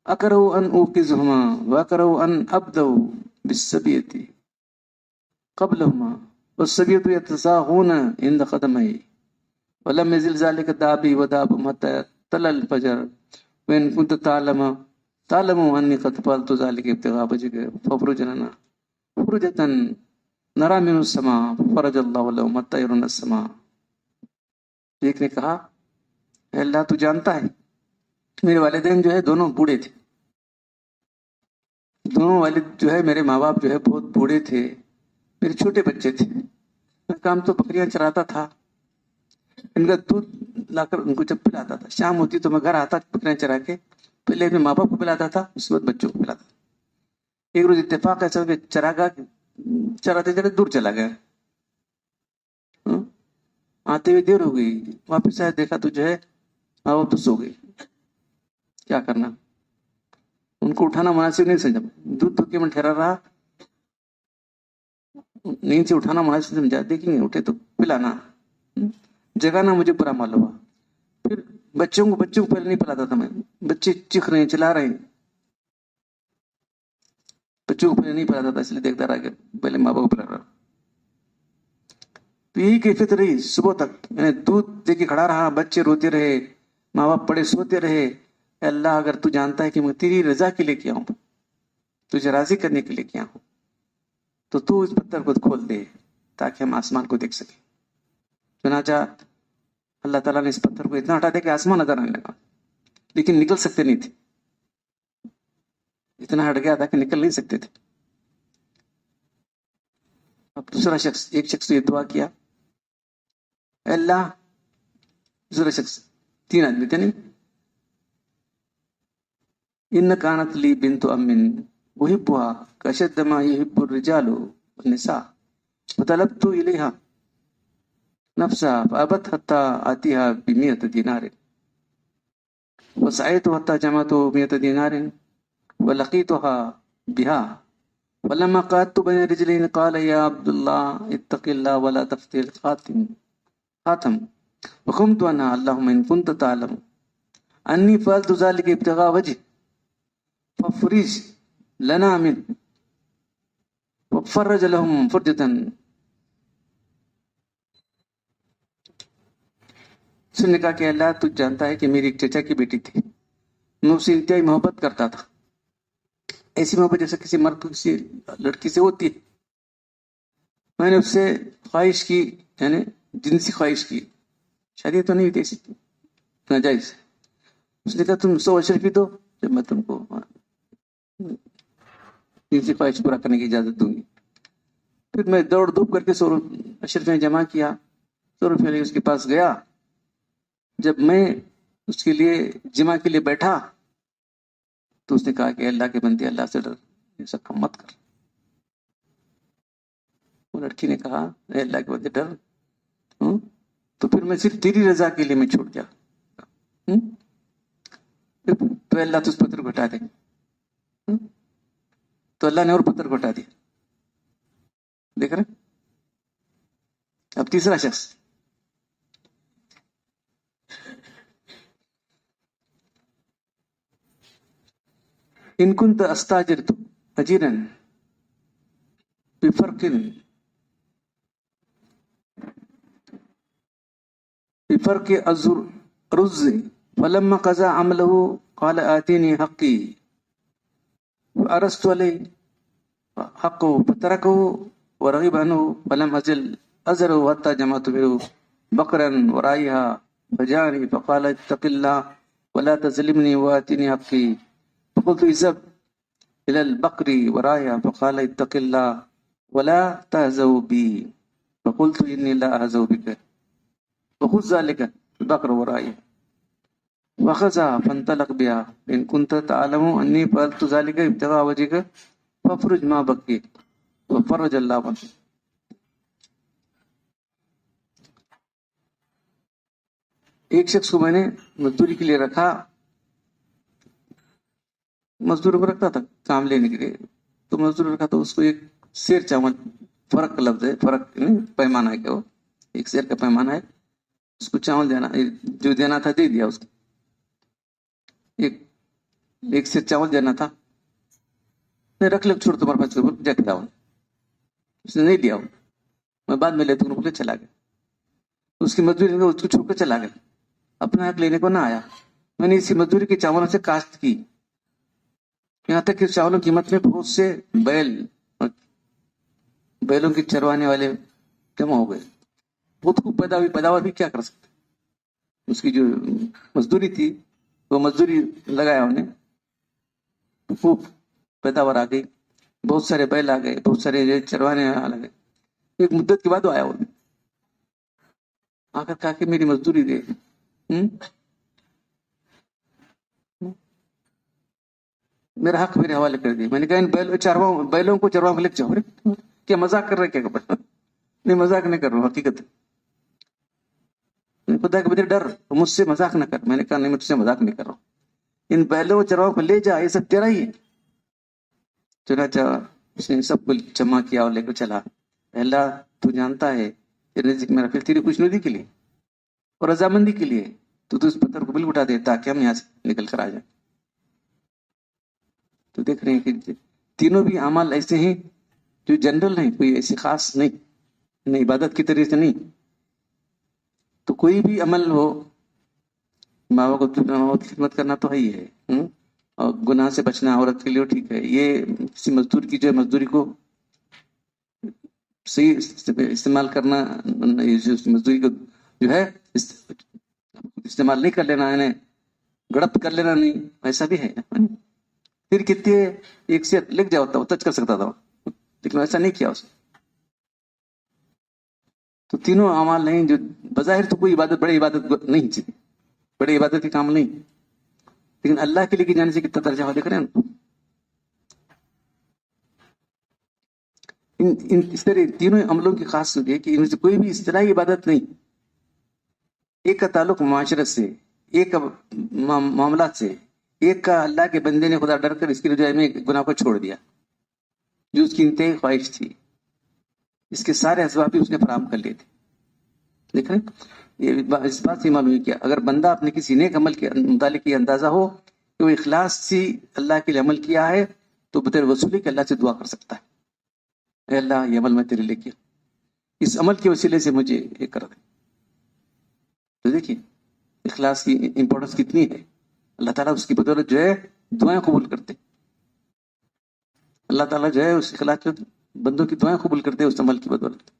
أكره أن أوقظهما وأكره أن أبدأ بالسبية قبلهما والسبية يتساغون عند قدمي ولم يزل ذلك دابي ودابهم حتى طلع الفجر وإن كنت تعلم أني قد فعلت ذلك ابتغاء وجهك فافرج لنا فرجة نرا من السماء فرج اللہ لهم حتى يرون السماء. ایک نے کہا اے اللہ تو جانتا ہے میرے والدین جو ہے دونوں بوڑھے تھے، دونوں والد جو ہے میرے ماں باپ جو ہے بہت بوڑھے تھے، میرے چھوٹے بچے تھے، میں کام تو بکریاں چراتا تھا، ان کا دودھ لا کر ان کو جب پلاتا تھا، شام ہوتی تو میں گھر آتا بکریاں چرا کے، پہلے اپنے ماں باپ کو پلاتا تھا، اس کے بعد بچوں کو پلاتا تھا. ایک روز اتفاق ایسا کہ چراگاہ چراتے چراتے دور چلا گیا، آتے ہوئے دیر ہو گئی، واپس آئے دیکھا تو جو ہے وہ تو سو گئی. کیا کرنا، ان کو اٹھانا مناسب نہیں سمجھا، دودھ دھوکے میں ٹھہرا رہا، نیند سے اٹھانا مناسب سمجھا، دیکھیں گے اٹھے تو پلانا، جگانا مجھے برا معلوم ہوا. پھر بچوں کو پہلے نہیں پلاتا تھا میں، بچے چیخ رہے ہیں چلا رہے ہیں، بچوں کو پہلے نہیں پلاتا تھا، اس لیے دیکھتا رہا کہ پہلے ماں باپ کو پلا رہا. تو یہی کیفیت رہی صبح تک، میں نے دودھ دے کے کھڑا رہا، بچے روتے رہے، ماں باپ پڑے سوتے رہے. اے اللہ اگر تو جانتا ہے کہ میں تیری رضا کے لیے کیا ہوں، تجھے راضی کرنے کے لیے کیا ہوں، تو اس پتھر کو کھول دے تاکہ ہم آسمان کو دیکھ سکیں. چنانچہ اللہ تعالیٰ نے اس پتھر کو اتنا ہٹا دیا کہ آسمان نظر آنے لگا، لیکن نکل سکتے نہیں تھے، اتنا ہٹ گیا تھا کہ نکل نہیں سکتے تھے. اب ایک شخص یہ دعا کیا، اے اللہ، دوسرا شخص 3 آدمی تھے نہیں. ان كانت لي بنت ام احبها كشد ما يحب الرجال والنساء فطلبت اليها نفسها فابت حتى اتيها ب100 دينار وسعيت حتى جمعت 100 دينار ولقيتها بها فلما قعدت بين رجلين قال يا عبد الله اتق الله ولا تفتح الخاتم وقمت انا اللهم ان كنت تعلم اني فعلت ذلك ابتغاء وجهك ففرج لنا منه وفرج لهم فرجة. اس نے کہا کہ اللہ تو جانتا ہے کہ میری ایک چچا کی بیٹی تھی, میں اس سے انتہائی محبت کرتا تھا, ایسی محبت جیسے کسی مرد کو کسی لڑکی سے ہوتی ہے. میں نے اس سے خواہش کی, یعنی جنسی خواہش کی, شادی تو نہیں ہوئی تھی ایسی ناجائز. اس نے کہا تم 100 اشرفی دو جب میں تم کو جنسی خواہش پورا کرنے کی اجازت دوں گی. پھر میں دوڑ دھوپ کر کے 100 اشرفیاں جمع کیا, 100 روپے اس کے پاس گیا. جب میں اس کے لیے جمع کے لیے بیٹھا تو اس نے کہا کہ اللہ کے بندے اللہ سے ڈر, ایسا کم مت کر. وہ لڑکی نے کہا اے اللہ کے بندے ڈر, تو پھر میں صرف تیری رضا کے لیے میں چھوٹ گیا. تو اللہ تو اس پتھر کو ہٹا دے. تو اللہ نے اور پتھر کو ہٹا دیا. دیکھ رہے. اب تیسرا شخص, ان كنت استاجرت اجيرا بفرق الرز فلما قضى عمله قال آتيني حقي فأرست عليه حقه فتركه ورغب عنه فلم أزره حتى جمعت منه بقرا ورائها فجاءني فقال اتق الله ولا تظلمني وآتيني حقي فقلت اذهب إلى البقر ورائها فقال اتق الله ولا تهزوا بي فقلت إني لا أهزو بك وخذ ذلك البقر ورائها وأخذها فانطلق بها إن كنت تعلم أني فعلت ذلك ابتغاء وجهك فافرج ما بقي وفرج الله عنه. ایک شخص کو میں نے مزدوری کے لیے رکھا, مزدور کو رکھتا تھا کام لینے کے لیے, تو مزدور رکھا تو اس کو ایک سیر چاول, فرق کا لفظ ہے, فرق نہیں پیمانہ ہے, کہ وہ ایک سیر کا پیمانہ ہے, اس کو چاول دینا, جو دینا تھا دے دیا اس کو. ایک سیر چاول دینا تھا, نہیں رکھ لے, چھوڑ تمہارے پاس جا کے داؤں. اس نے نہیں دیا, میں بعد میں لیتا ہوں, چلا گیا. اس کی مزدوری اس کو چھوڑ کر چلا گیا, اپنا حق لینے کو نہ آیا. میں نے اسی مزدوری کے چاولوں سے کاشت کی, یہاں تک کہ چاولوں کی قیمت میں بہت سے بیلوں کے چروانے والے جمع ہو گئے. بہت خوب پیداوار بھی کیا کر سکتے. اس کی جو مزدوری تھی وہ مزدوری لگایا انہیں, خوب پیداوار آ گئی, بہت سارے بیل آ گئے, بہت سارے چروانے آ گئے. ایک مدت کے بعد وہ آیا, وہ آ کر کہا کہ میری مزدوری دے. میرا حق میرے حوالے کر دی. میں نے کہا ان بیلوں کو چرواؤں کو لے جاؤ. کیا مذاق کر رہے کیا خبر؟ نہیں مذاق نہیں کر رہا ہوں, حقیقت ہے. خدا کے بدلے ڈر, مجھ سے مذاق نہ کر. میں نے کہا نہیں, مجھ سے مذاق نہیں کر رہا ہوں. ان بیلوں چرواؤں کو لے جا, یہ سب تیرا ہی ہے. چنانچہ اس نے سب کو جمع کیا اور لے کر چلا. اللہ تو جانتا ہے رزق میرا پھر تیری خوشنودی کے لیے اور رضامندی کے لیے تو اس پتھر کو بالکل اٹھا دے تاکہ ہم یہاں سے نکل کر آ جائیں. تو دیکھ رہے ہیں کہ تینوں بھی اعمال ایسے ہیں جو جنرل ہیں, کوئی ایسی خاص نہیں, عبادت کی طرح سے نہیں. تو کوئی بھی عمل ہو, ماں باپ کو خدمت کرنا تو ہے ہی ہے, اور گناہ سے بچنا عورت کے لیے ٹھیک ہے. یہ کسی مزدور کی جو ہے مزدوری کو صحیح استعمال کرنا, مزدوری کو جو ہے استعمال نہیں کر لینا, انہیں گڑپ کر لینا نہیں, ایسا بھی ہے. پھر کتنے ایک سے لکھ جاؤ تھا, وہ ٹچ کر سکتا تھا, لیکن ایسا نہیں کیا اس نے. تو تینوں اعمال نہیں جو بظاہر تو کوئی عبادت بڑی عبادت نہیں چاہیے, بڑے عبادت کے کام نہیں، لیکن اللہ کے لیے جانے سے کتنا درجہ ہوا، دیکھ رہے ہیں اس طرح تینوں عملوں کی خاص ہے کہ ان سے کوئی بھی اس طرح کی عبادت نہیں، ایک کا تعلق معاشرت سے، ایک کا معاملات سے، ایک کا اللہ کے بندے نے خدا ڈر کر اس کی رجوع میں گناہ کو چھوڑ دیا جو اس کی انتہائی خواہش تھی، اس کے سارے اسباب بھی اس نے فراہم کر لیے تھے. دیکھ رہے یہ اس بات سے معلوم ہے کیا اگر بندہ اپنے کسی نیک عمل کے متعلق یہ اندازہ ہو کہ وہ اخلاص سے اللہ کے لیے عمل کیا ہے تو بطور وصولی کہ اللہ سے دعا کر سکتا ہے، اے اللہ یہ عمل میں تیرے لیے کیا، اس عمل کے وسیلے سے مجھے یہ کر دے. تو دیکھیے اخلاص کی امپورٹنس کتنی ہے، اللہ تعالیٰ اس کی بدولت جو ہے دعائیں قبول کرتے، اللہ تعالیٰ جو ہے اس اخلاص بندوں کی دعائیں قبول کرتے اس عمل کی بدولت.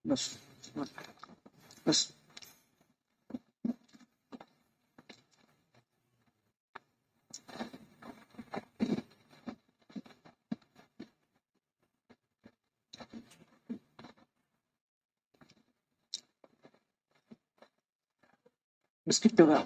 بس بس بسکٹ ہوگا.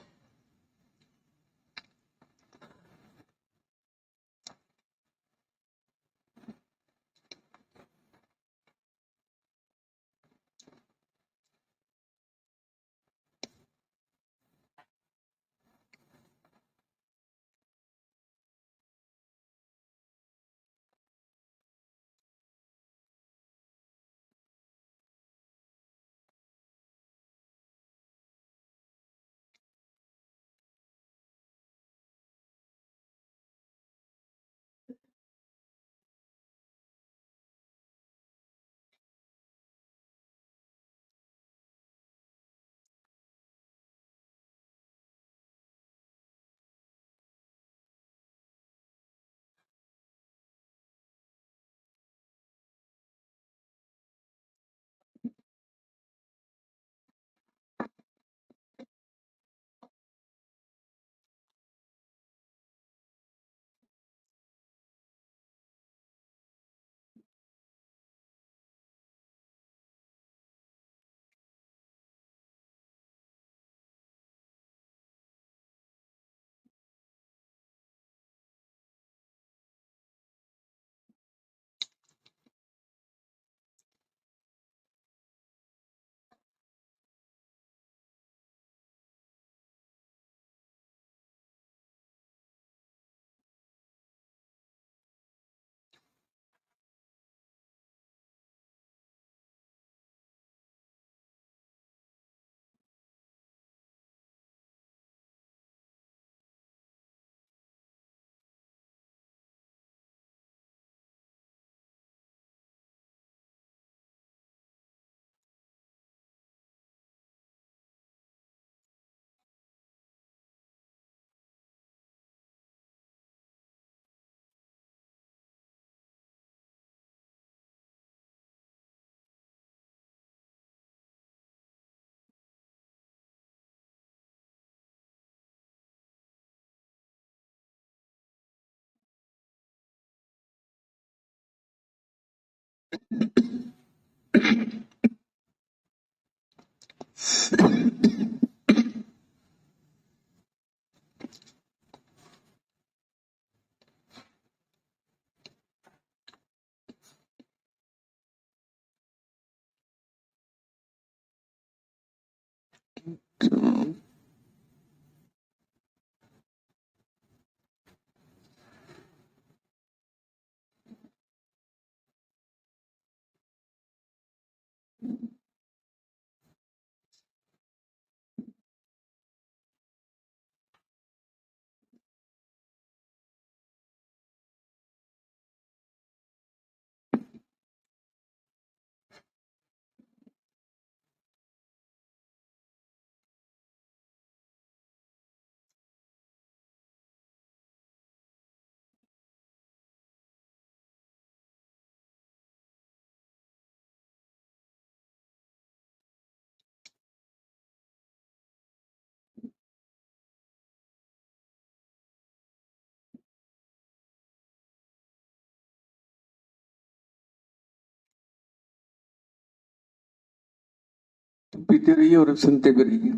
پیتے رہیے اور سنتے بھی رہیے.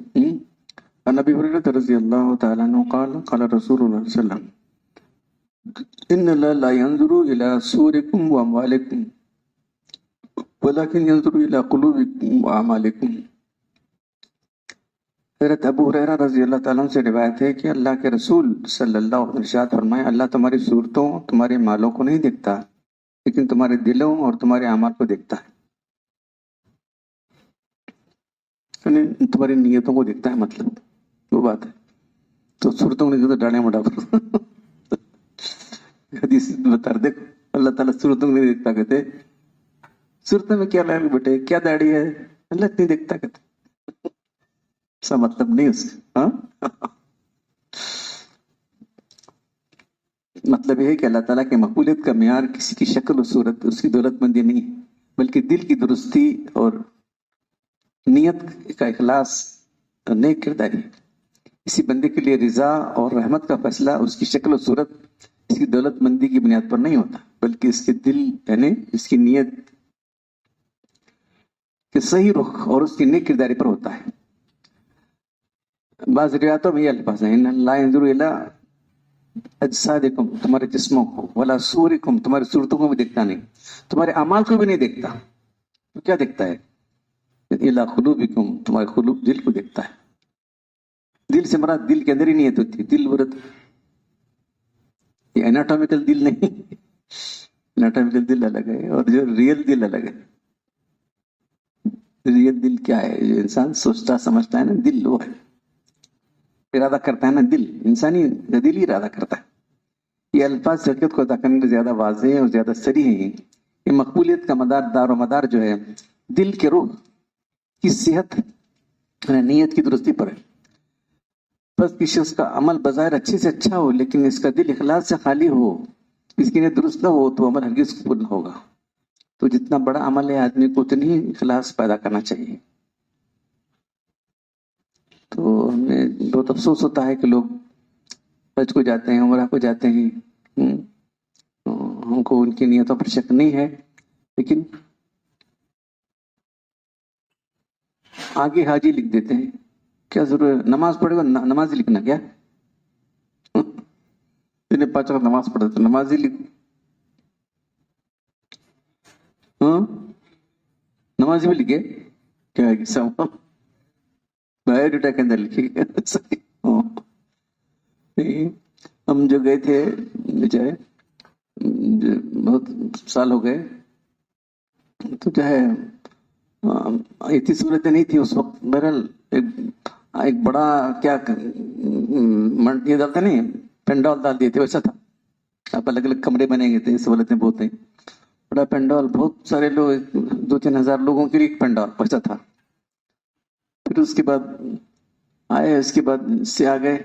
عن ابی ہریرہ رضی اللہ تعالیٰ عنہ قال قال رسول اللہ صلی اللہ علیہ وسلم ان اللہ لا ينظر الى صورکم واموالکم ولكن ينظر الى قلوبکم واعمالکم. حضرت ابو ہریرہ رضی اللہ تعالیٰ عنہ سے روایت ہے کہ اللہ کے رسول صلی اللہ علیہ وسلم ارشاد فرمائے اللہ تمہاری صورتوں تمہارے مالوں کو نہیں دیکھتا لیکن تمہارے دلوں اور تمہارے اعمال کو دیکھتا ہے. یعنی تمہاری نیتوں کو دیکھتا ہے، مطلب وہ بات ہے. تو صورتوں کو نہیں دیکھتا، ڈاڑیاں مڈا کر حدیث بتا رہے، دیکھو اللہ تعالیٰ صورتوں کو نہیں دیکھتا، کہتے صورتوں میں کیا لائے بیٹے، کیا داڑھی ہے، اللہ نہیں دیکھتا، کہتے ایسا مطلب نہیں اس کا. مطلب یہ ہے کہ اللہ تعالیٰ کے مقبولیت کا معیار کسی کی شکل و صورت، اس کی دولت مندی نہیں ہے، بلکہ دل کی درستی اور نیت کا اخلاص اور نیک کرداری. کسی بندے کے لیے رضا اور رحمت کا فیصلہ اس کی شکل و صورت، اس کی دولت مندی کی بنیاد پر نہیں ہوتا، بلکہ اس کے دل یعنی اس کی نیت کے صحیح رخ اور اس کی نیک کرداری پر ہوتا ہے. بعض روایتوں میں یہ الفاظ ہیں ان اللہ ينظر الى اجسادکم، تمہارے جسموں کو، ولا صورکم، تمہاری صورتوں کو بھی دیکھتا نہیں، تمہارے اعمال کو بھی نہیں دیکھتا. تو کیا دیکھتا ہے؟ الى قلوبکم، تمہارے قلوب، دل کو دیکھتا ہے. دل سے مراد دل کے اندر ہی نیت ہوتی ہے. دل ورد یہ اناٹومیکل دل نہیں، اناٹومیکل دل الگ ہے اور جو ریئل دل الگ ہے. ریئل دل کیا ہے؟ جو انسان سوچتا سمجھتا ہے نا، دل وہ ہے، ارادہ کرتا ہے نا، دل انسانی دل ہی ارادہ کرتا ہے. یہ الفاظ شریعت کو ادا کرنے میں زیادہ واضح اور زیادہ صریح ہیں. یہ مقبولیت کا دار و مدار جو ہے دل کے روح کی صحت، نیت کی درستی پر ہے. بس کسی اس کا عمل بظاہر اچھے سے اچھا ہو لیکن اس کا دل اخلاص سے خالی ہو، اس کی نیت درست نہ ہو تو عمل ہرگز قبول نہ ہوگا. تو جتنا بڑا عمل ہے آدمی کو اتنی ہی اخلاص پیدا کرنا چاہیے. تو ہمیں بہت افسوس ہوتا ہے کہ لوگ حج کو جاتے ہیں، عمرہ کو جاتے ہیں، ہم کو ان کی نیتوں پر شک نہیں ہے، لیکن آگے حاجی لکھ دیتے ہیں. کیا ضرورت؟ نماز پڑھے گا نماز ہی لکھنا کیا؟ تین 5 وقت نماز پڑھے تو نماز ہی لکھ، نماز بھی لکھے کیا ہے؟ بایو ڈیٹا کے اندر لکھے گا. ہم جو گئے تھے بچارے، بہت سال ہو گئے، تو جو ہے اتنی سہولتیں نہیں تھی اس وقت. بہرحال ایک بڑا کیا یہ ڈالتا نہیں، پینڈال ڈال دیے تھے، ویسا تھا. اب الگ الگ کمرے بنے گئے تھے، سہولتیں بہت ہیں. بڑا پینڈال، بہت سارے لوگ، 2-3 ہزار لوگوں کے لیے ایک پینڈال ویسا تھا. پھر اس کے بعد آئے، اس کے بعد سے آ گئے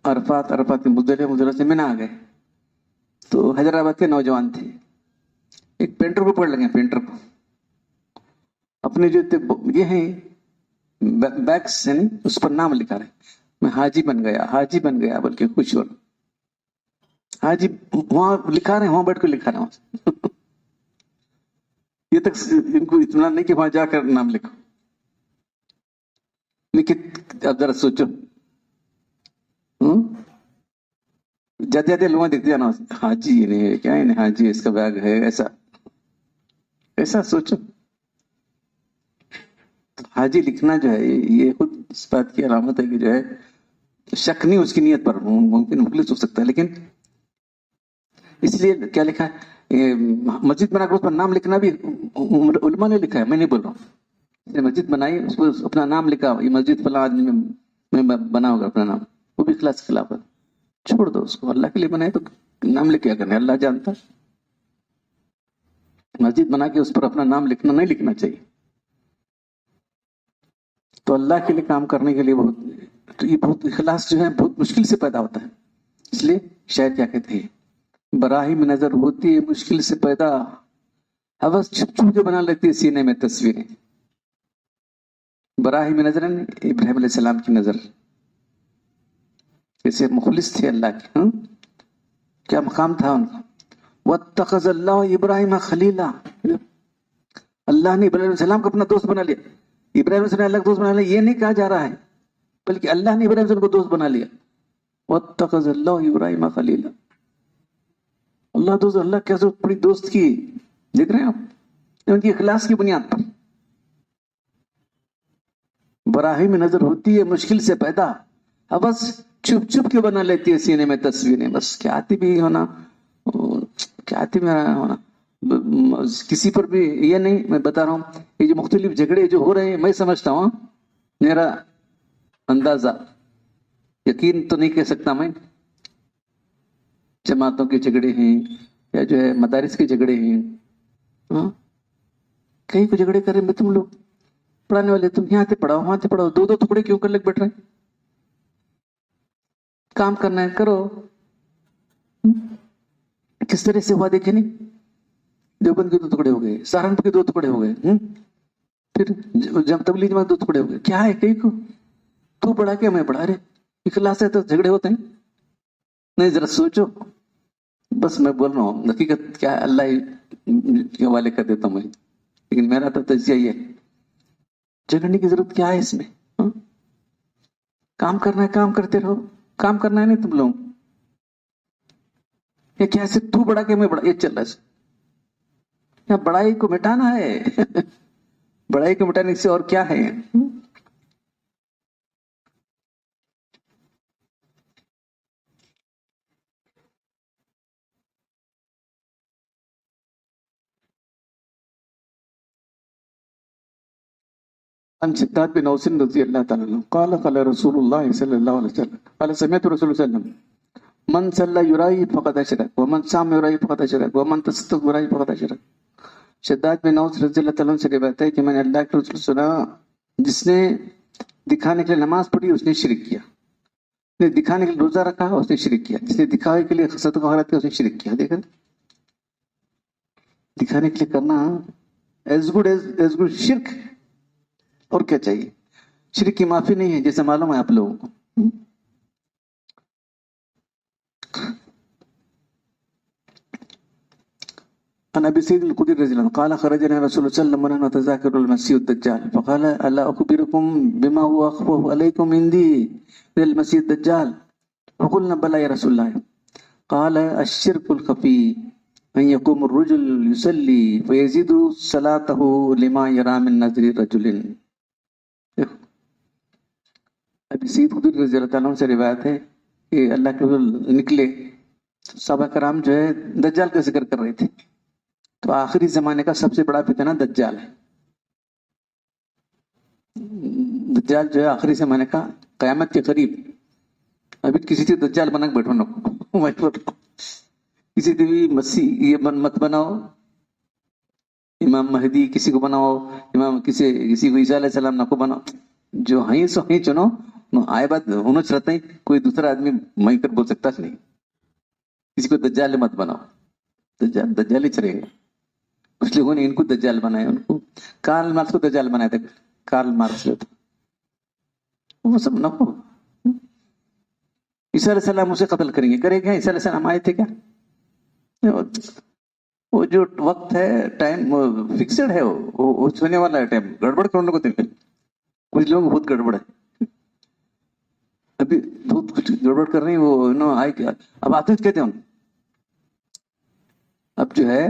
عرفات مزدلفہ سے منا آ گئے. تو حیدرآباد کے نوجوان تھے، ایک پینٹر کو پڑھ لگے، پینٹر کو اپنے جو یہ ہیں بیگس ہیں اس پر نام لکھا رہے، میں حاجی بن گیا بلکہ خوش ہو رہا. حاجی وہاں لکھا رہے، وہاں بیٹھ کے لکھا رہا ہوں. یہ تک ان کو اطمینان نہیں کہ وہاں جا کر نام لکھو. لیکن اب ذرا سوچو، جاتے لوگ دیکھتے جانا، حاجی نہیں کیا ہے، حاجی اس کا بیگ ہے، ایسا سوچو. حاجی لکھنا جو ہے یہ خود اس بات کی علامت ہے کہ جو ہے شک نہیں اس کی نیت پر، ممکن مخلص ہو سکتا ہے. لیکن اس لیے کیا لکھا ہے، مسجد بنا کر اس پر نام لکھنا بھی علماء نے لکھا ہے، میں نہیں بول رہا ہوں. مسجد بنائی، اس پر اپنا نام لکھا، یہ مسجد فلاں آدمی میں بنا ہوگا اپنا نام، وہ بھی اخلاص کے خلاف ہے. چھوڑ دو اس کو، اللہ کے لیے بنائے تو نام لکھ کیا کرنا ہے، اللہ جانتا. مسجد بنا کے اس پر اپنا نام لکھنا نہیں لکھنا چاہیے. تو اللہ کے لیے کام کرنے کے لیے بہت اخلاص جو ہے بہت مشکل سے پیدا ہوتا ہے. اس لیے شاید کیا کہتے ہیں، براہیم نظر ہوتی ہے مشکل سے پیدا، حوث چھپ چھپ کے بنا لیتی ہے سینے میں تصویریں. براہیم نظر ابراہیم علیہ السلام کی نظر، کیسے مخلص تھے اللہ کے، کیا مقام تھا ان کا. واتخذ اللہ ابراہیم خلیلا، اللہ نے ابراہیم علیہ السلام کو اپنا دوست بنا لیا. ابراہیم علیہ السلام اللہ کا دوست بنا لیا یہ نہیں کہا جا رہا ہے, بلکہ اللہ نے ابراہیم علیہ السلام کو دوست بنا لیا. واتخذ اللہ ابراہیم خلیلا. اللہ دوست, اللہ کیسے بڑی دوست کی, دیکھ رہے ہیں آپ, ان کی اخلاص کی بنیاد پر. براہیم نظر ہوتی ہے مشکل سے پیدا, بس چھپ چھپ کے بنا لیتی ہے سینے میں تصویریں. بس کیا آتی بھی ہونا, کیا آتی بھی ہونا, کسی پر بھی یہ نہیں. میں بتا رہا ہوں یہ جو مختلف جھگڑے جو ہو رہے ہیں میں سمجھتا ہوں, میرا اندازہ, یقین تو نہیں کہہ سکتا میں, جماعتوں کے جھگڑے ہیں یا جو ہے مدارس کے جھگڑے ہیں, کہیں کو جھگڑے کر رہے ہیں. تم لوگ پڑھانے والے تم یہاں سے پڑھاؤ وہاں سے پڑھاؤ, دو دو ٹکڑے کیوں کر لگ بیٹھ رہے ہیں؟ کام کرنا ہے کرو. کس طرح سے ہوا دیکھے نہیں, دیوبند کے 2 ٹکڑے ہو گئے, سہارنپور کے 2 ٹکڑے ہو گئے, پھر جب تبلیغ میں 2 ٹکڑے ہو گئے. کیا ہے کہیں کو تو پڑھا کے میں پڑھا رہے, اخلاص ہے تو جھگڑے ہوتے ہیں نہیں؟ ذرا سوچو. بس میں بول رہا ہوں حقیقت کیا ہے اللہ کے حوالے کر دیتا ہوں میں, لیکن میرا تو تجزیہ یہ ہے, جھگڑنے کی ضرورت کیا ہے اس میں؟ کام کرنا ہے کام کرتے رہو, کام کرنا ہے نہیں تم لوگ. یہ کیسے تو بڑا کہ میں بڑا, یہ چل رہا ہے. یا بڑائی کو مٹانا ہے بڑائی کو مٹانے سے اور کیا ہے؟ عن شداد بن اوس رضی اللہ تعالیٰ عنہ قال قال رسول اللہ صلی اللہ علیہ وسلم قال سمعت رسول اللہ صلی اللہ علیہ وسلم من صلى يرائی فقد اشرک ومن صام يرائی فقد اشرک ومن تصدق يرائی فقد اشرک. شداد بن اوس رضی اللہ تعالیٰ عنہ سے روایت ہے کہ میں نے اللہ کے رسول سنا, جس نے دکھانے کے لیے نماز پڑھی اس نے شرک کیا, جس نے دکھانے کے لیے روزہ رکھا اس نے شرک کیا, جس نے دکھاوے کے لیے صدقہ خیرات کیا اس نے شرک کیا. دیکھیں دکھانے کے لیے کرنا ایز گڈ شرک. اور کیا چاہیے؟ شرک کی معافی نہیں ہے جیسے معلوم ہے آپ لوگوں کو. عن ابي سعيد الخدري رضي الله عنه قال خرجنا رسول الله صلى الله عليه وسلم نتذاكر المسيح الدجال فقال الا اخبركم بما هو اخوف عليكم عندي من المسيح الدجال فقلنا بلى يا رسول الله قال الشرك الخفي ان يقوم الرجل يصلي فيزيد صلاته لما يرى من نظر رجل. ابی سعید خدری رضی اللہ تعالیٰ عنہ سے روایت ہے کہ اللہ کے رسول نکلے, صحابہ کرام جو ہے دجال کا ذکر کر رہے تھے. تو آخری زمانے کا سب سے بڑا فتنہ دجال ہے. دجال جو ہے آخری زمانے کا, قیامت کے قریب. ابھی کسی سے دجال بنا کے بیٹھو نہ, کسی سے بھی مسیح یہ مت بناؤ, امام مہدی کسی کو بناؤ, امام کسی کو عیسیٰ علیہ السلام نہ کو بناؤ. جو ہیں سو ہیں چنو آئے بات انہوں چلتا ہے, کوئی دوسرا آدمی میں کر بول سکتا نہیں. کسی کو دجال مت بناؤ, دجال ہی چلے گا. کچھ لوگوں نے ان کو دجال بنایا, ان کو کارل مارکس کو دجال بنایا تھا. کارل مارکس جو تھا وہ سب نہ ہو. عیسیٰ علیہ السلام اسے قتل کریں گے, کرے گا. عیسیٰ علیہ السلام آئے تھے کیا؟ وہ جو وقت ہے ٹائم فکسڈ ہے, وہ ہونے والا ہے ٹائم. گڑبڑ کرنے کو دیکھیں, کچھ لوگ بہت گڑبڑ ہے, ابھی بہت کچھ گڑبڑ کر رہے ہیں. وہ آئے کیا اب آتے کہتے ہیں اب جو ہے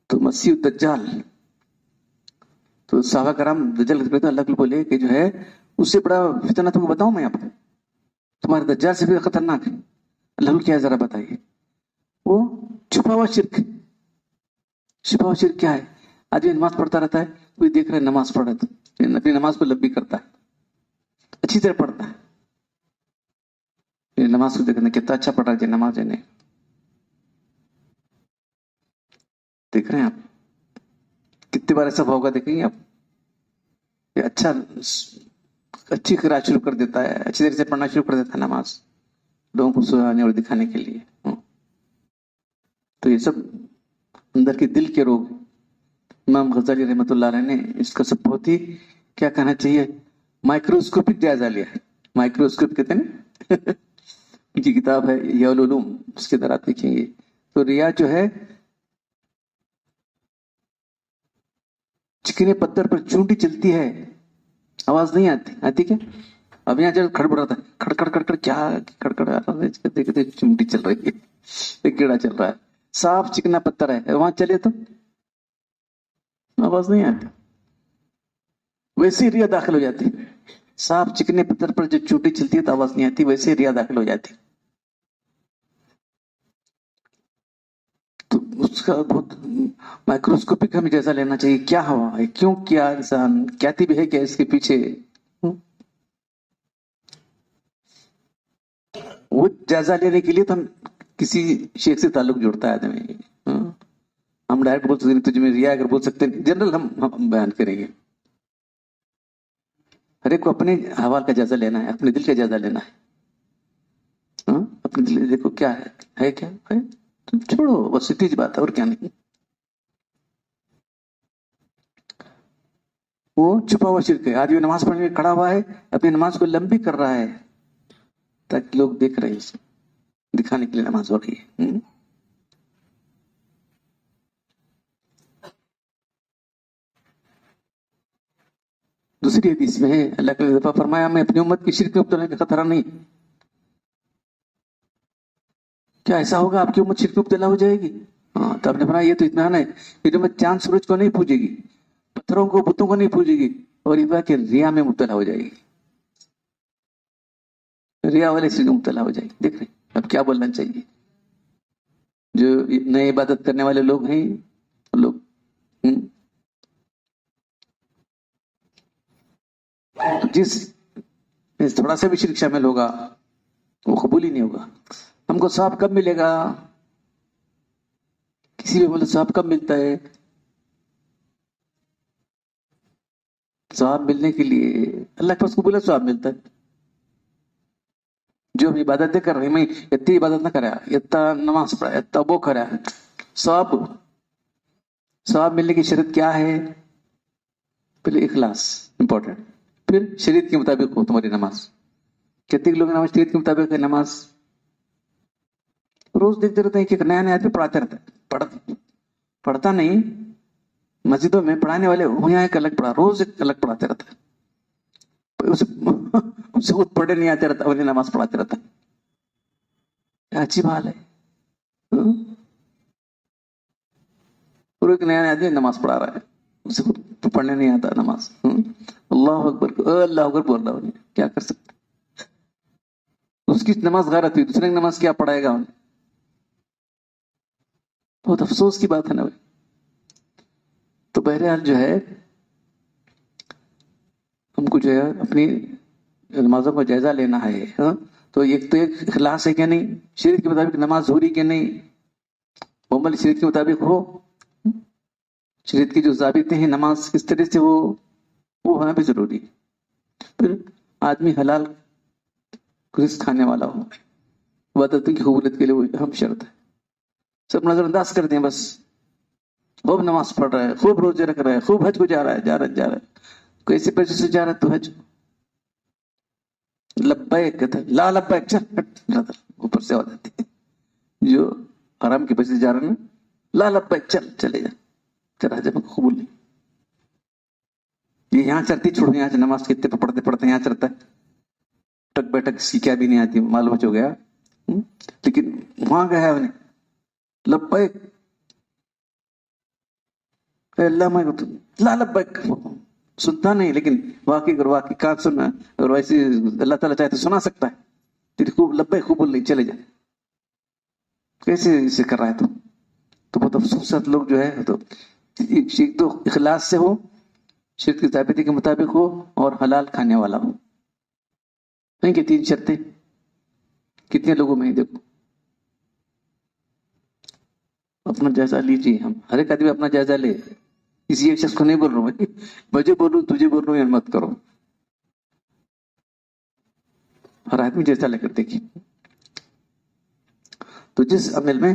تو مسیح الدجال, تو صحابہ کرام دجال کہتے ہیں, اللہ کو بولے کہ جو ہے اس سے بڑا فتنہ تم کو بتاؤں میں آپ کو, تمہارے دجال سے بھی خطرناک ہے. اللہ کیا ہے ذرا بتائیے. وہ چھپا ہوا شرک. چھپا ہوا شرک کیا ہے؟ آدمی نماز پڑھتا رہتا ہے, کوئی دیکھ رہا ہے نماز پڑھ رہا ہے, اپنی نماز کو لبی کرتا ہے, اچھی طرح پڑھتا ہے, نماز کو دیکھنا کتنا اچھا پڑھ رہا ہے نماز ہے. نہیں دیکھ رہے ہیں آپ کتنی بار ایسا ہوگا, دیکھیں گے آپ. یہ اچھی قرات شروع کر دیتا ہے, اچھی طرح سے پڑھنا شروع کر دیتا ہے نماز, لوگوں کو سنانے اور دکھانے کے لیے. تو یہ سب اندر کے دل کے روگ. امام غزالی رحمۃ اللہ علیہ نے اس کا سب بہت ہی کیا کہنا چاہیے مائکروسکوپک جائزہ لیا ہے. مائکروسکوپ کہتے ہیں ان کی کتاب ہے احیاء العلوم، اس کے اندر آپ دیکھیں گے. تو ریا جو ہے چکنے پتھر پر چونٹی چلتی ہے، آواز نہیں آتی. آتی کیا؟ اب یہاں چل کھڑبڑ رہا ہے، کھڑ کھڑ کھڑ کھڑ، کیا کھڑ آ رہا ہے، دیکھتے چونٹی چل رہی ہے، ایک کیڑا چل رہا ہے. صاف چکنا پتھر ہے، وہاں چلے تو آواز نہیں آتی. ویسے ہی ریا داخل ہو جاتی. صاف چکنے پتھر پر جو چونٹی چلتی ہے تو آواز نہیں آتی، ویسے ہی ریا داخل ہو جاتی. تو اس کا بہت مائکروسکوپک ہمیں جائزہ لینا چاہیے. کیا ہوا ہے، کیوں کیا انسان، کیا بھی ہے کیا اس کے پیچھے. وہ جائزہ لینے کے لیے تو ہم کسی شیخ سے تعلق جوڑتا ہے آدمی. ہم ڈائریکٹ بول سکتے ہیں تجھ میں ریا، اگر بول سکتے ہیں جنرل ہم بیان کریں گے. ہر ایک کو اپنے حوال کا جائزہ لینا ہے، اپنے دل کا جائزہ لینا ہے. اپنے دل دیکھو کیا ہے کیا ہے، تو چھوڑو، بس اتنی بات ہے اور کیا نہیں. وہ چھپا ہوا شرک ہے. آدمی نماز پڑھنے کے کھڑا ہوا ہے، اپنی نماز کو لمبی کر رہا ہے تاکہ لوگ دیکھ رہے ہیں، دکھانے کے لیے نماز ہو رہی ہے. دوسری حدیث میں ہے اللہ کے دفعہ فرمایا میں اپنی امت کی شرک میں مبتلا کا خطرہ نہیں. کیا ایسا ہوگا آپ کی امت شرک میں مبتلا ہو جائے گی؟ ہاں، تو آپ نے فرمایا یہ تو اطمینان ہے، یہ امت چاند سورج کو نہیں پوجے گی، پتھروں کو بتوں کو نہیں پوجے گی، اور یہ بات کہ ریا میں مبتلا ہو جائے گی، ریا والے شرک میں مبتلا ہو جائے گی. دیکھ رہے اب کیا بولنا چاہیے. جو نئے عبادت کرنے والے لوگ ہیں لوگ جس تھوڑا سا بھی شرک شامل ہوگا وہ قبول ہی نہیں ہوگا. ہم کو ثواب کب ملے گا؟ کسی بھی بولے ثواب کب ملتا ہے؟ ثواب ملنے کے لیے اللہ کے پاس قبول ثواب ملتا ہے. جو ہم عبادتیں کر رہے ہیں، میں اتنی عبادت نہ کرا، اتنا نماز پڑھا، اتنا وہ کرا، ثواب ملنے کی شرط کیا ہے؟ پہلے اخلاص امپورٹنٹ، پھر شریعت کے مطابق ہو تمہاری نماز. کتنے لوگ نماز شریعت کے مطابق ہے نماز، روز دیکھتے رہتے ہیں کہ نیا نیا آدمی پڑھاتے رہتا ہے، پڑھتا نہیں. مسجدوں میں پڑھانے والے یہاں ایک الگ پڑھا، روز ایک الگ پڑھاتے رہتا ہے، اسے خود پڑھنے نہیں آتے رہتا، انہیں نماز پڑھاتے رہتا ہے. کیا عجیب حال ہے. اور ایک نیا نیا آدمی نماز پڑھا رہا ہے، اسے خود پڑھنے نہیں آتا نماز. اللہ اکبر، اللہ اکبر بول رہا ہوں، کیا کر سکتے. اس کی نماز غارت ہوئی، دوسرے کی نماز کیا پڑھائے گا انہیں. بہت افسوس کی بات ہے نا بھائی. تو بہرحال جو ہے ہم کو جو ہے اپنی نمازوں کا جائزہ لینا ہے. تو ایک اخلاص ہے کہ نہیں، شریعت کے مطابق نماز ہو رہی کہ نہیں، عمل شریعت کے مطابق ہو، شریعت کی جو ضابطے ہیں نماز کس طرح سے ہو، وہ ہونا بھی ضروری. پھر آدمی حلال رزق کھانے والا ہو، عبادتوں کی قبولیت کے لیے وہ اہم شرط ہے. سب نظر انداز کرتے ہیں، بس خوب نماز پڑھ رہا ہے، خوب روزے رکھ رہا ہے، خوب حج کو جا رہا ہے. کیسے پیسے سے جا رہا ہے تو حج؟ لبیک کہتا ہے، لا لبیک، چل اوپر سے آ جاتی ہے. جو حرام کے پیسے جا رہے ہیں، لا لبیک، چلے جا، تیرا حج میں قبول نہیں. یہ یہاں چلتی چھوڑ، یہاں سے نماز کتنے پڑھتے پڑھتے یہاں چلتا ہے، ٹک بیٹک اس کی کیا بھی نہیں آتی، معلوم ہو گیا. لیکن وہاں گیا ہے انہیں لبیک اللہ میں لا لبیک سنتا نہیں، لیکن واقعی اگر واقعی کان سننا، اور ویسے اللہ تعالیٰ چاہے تو سنا سکتا ہے. تیری خوب لبیک قبول نہیں، چلے جائے. کیسے اسے کر رہا ہے تو بہت افسوسات لوگ جو ہے تو ایک تو اخلاص سے ہو، شرک کی ضابطے کے مطابق ہو، اور حلال کھانے والا ہو. نہیں کہ 3 شرطیں کتنے لوگوں میں دیکھو. اپنا جائزہ لیجیے، ہم ہر ایک آدمی اپنا جائزہ لے. کسی ایک شخص کو نہیں بول رہا ہوں، مجھے بولوں تجھے بول رہا ہوں، مت کرو. ہر آدمی جیسا لے کر دیکھیے. تو جس عمل میں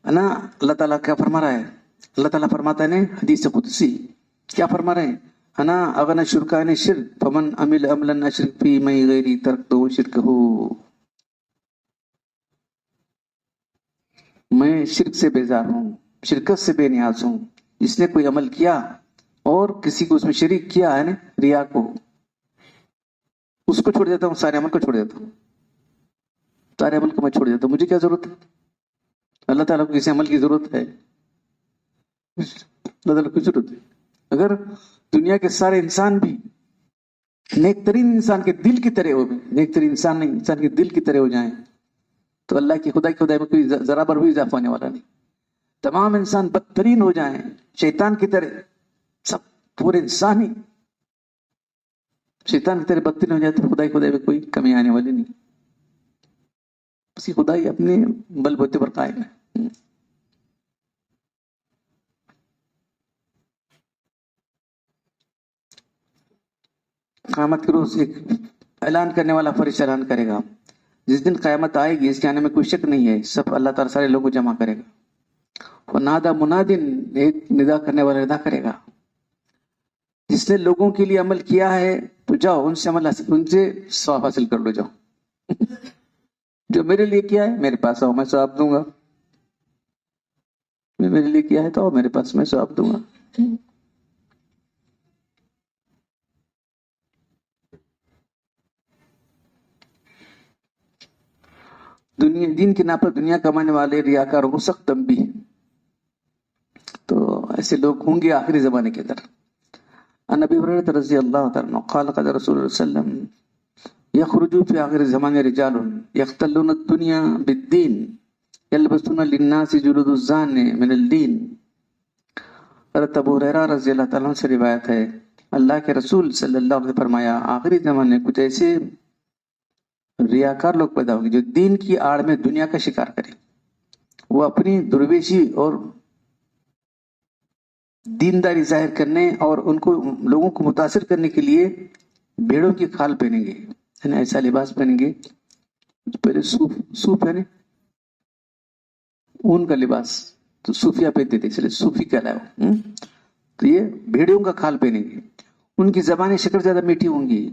اللہ تعالیٰ کیا فرما رہا ہے، اللہ تعالیٰ فرماتا ہے حدیث قدسی، کیا فرما رہے ہیں، انا اغنى الشركاء عن الشرك فمن عمل عملا اشرك فيه معي غيري تركته شركه. میں شرک سے بیزار ہوں، شرکت سے بے نیاز ہوں. جس نے کوئی عمل کیا اور کسی کو اس میں شریک کیا ہے نا، ریا کو، اس کو چھوڑ دیتا ہوں، سارے عمل کو چھوڑ دیتا ہوں. سارے عمل کو میں چھوڑ دیتا ہوں. مجھے کیا ضرورت ہے؟ اللہ تعالیٰ کو کسی عمل کی ضرورت ہے؟ اللہ تعالیٰ کو ضرورت ہے. اگر دنیا کے سارے انسان بھی نیک ترین انسان کے دل کی طرح ہو، نیک ترین انسان کے دل کی طرح ہو جائیں، تو اللہ کی خدائی میں کوئی ذرا بر بھی اضافہ ہونے والا نہیں. تمام انسان بدترین ہو جائیں شیطان کی طرح، سب پورے انسان ہی شیطان کی طرح بدترین ہو جائے، تو خدائی میں کوئی کمی آنے والی نہیں. اس کی خدائی اپنے بل بوتے پر قائم ہے. قیامت کے روز ایک اعلان کرنے والا فرشتہ اعلان کرے گا. جس دن قیامت آئے گی اس کے آنے میں کوئی شک نہیں ہے، سب اللہ تعالیٰ سارے لوگوں کو جمع کرے گا. ونادى مناد، ایک ندا کرنے والا ندا کرے گا. جس نے لوگوں کے لیے عمل کیا ہے تو جاؤ ان سے ان سے ثواب حاصل کر لو. جاؤ جو میرے لیے کیا ہے میرے پاس آؤ، میں ثواب دوں گا. میرے لیے کیا ہے تو آؤ میرے پاس، میں ثواب دوں گا. دین کے نام پر دنیا کمانے والے ریاکاروں کو سخت تنبیہ. تو ایسے لوگ ہوں گے آخری زمانے کے اندر. عن ابی ہریرہ رضی اللہ تعالی عنہ قال قال رسول اللہ صلی اللہ علیہ وسلم یخرج فی آخر الزمان رجال یختلون الدنیا بالدین یلبسون للناس جلود الزان من الدین. حضرت ابو ہریرہ رضی اللہ تعالیٰ عنہ سے روایت ہے، اللہ کے رسول صلی اللہ علیہ وسلم نے فرمایا آخری زمانے میں کچھ ایسے ریاکار لوگ پیدا ہوں گے جو دین کی آڑ میں دنیا کا شکار کریں. وہ اپنی درویشی اور دینداری ظاہر کرنے اور ان کو لوگوں کو متاثر کرنے کے لیے بھیڑوں کی کھال پہنیں گے، یعنی ایسا لباس پہنیں گے. پہلے صوف ہے نا، اون کا لباس تو صوفیہ پہنتے تھے، اس لیے صوفی کہلایا. تو یہ بھیڑیوں کا کھال پہنیں گے. ان کی زبانیں شکر زیادہ میٹھی ہوں گی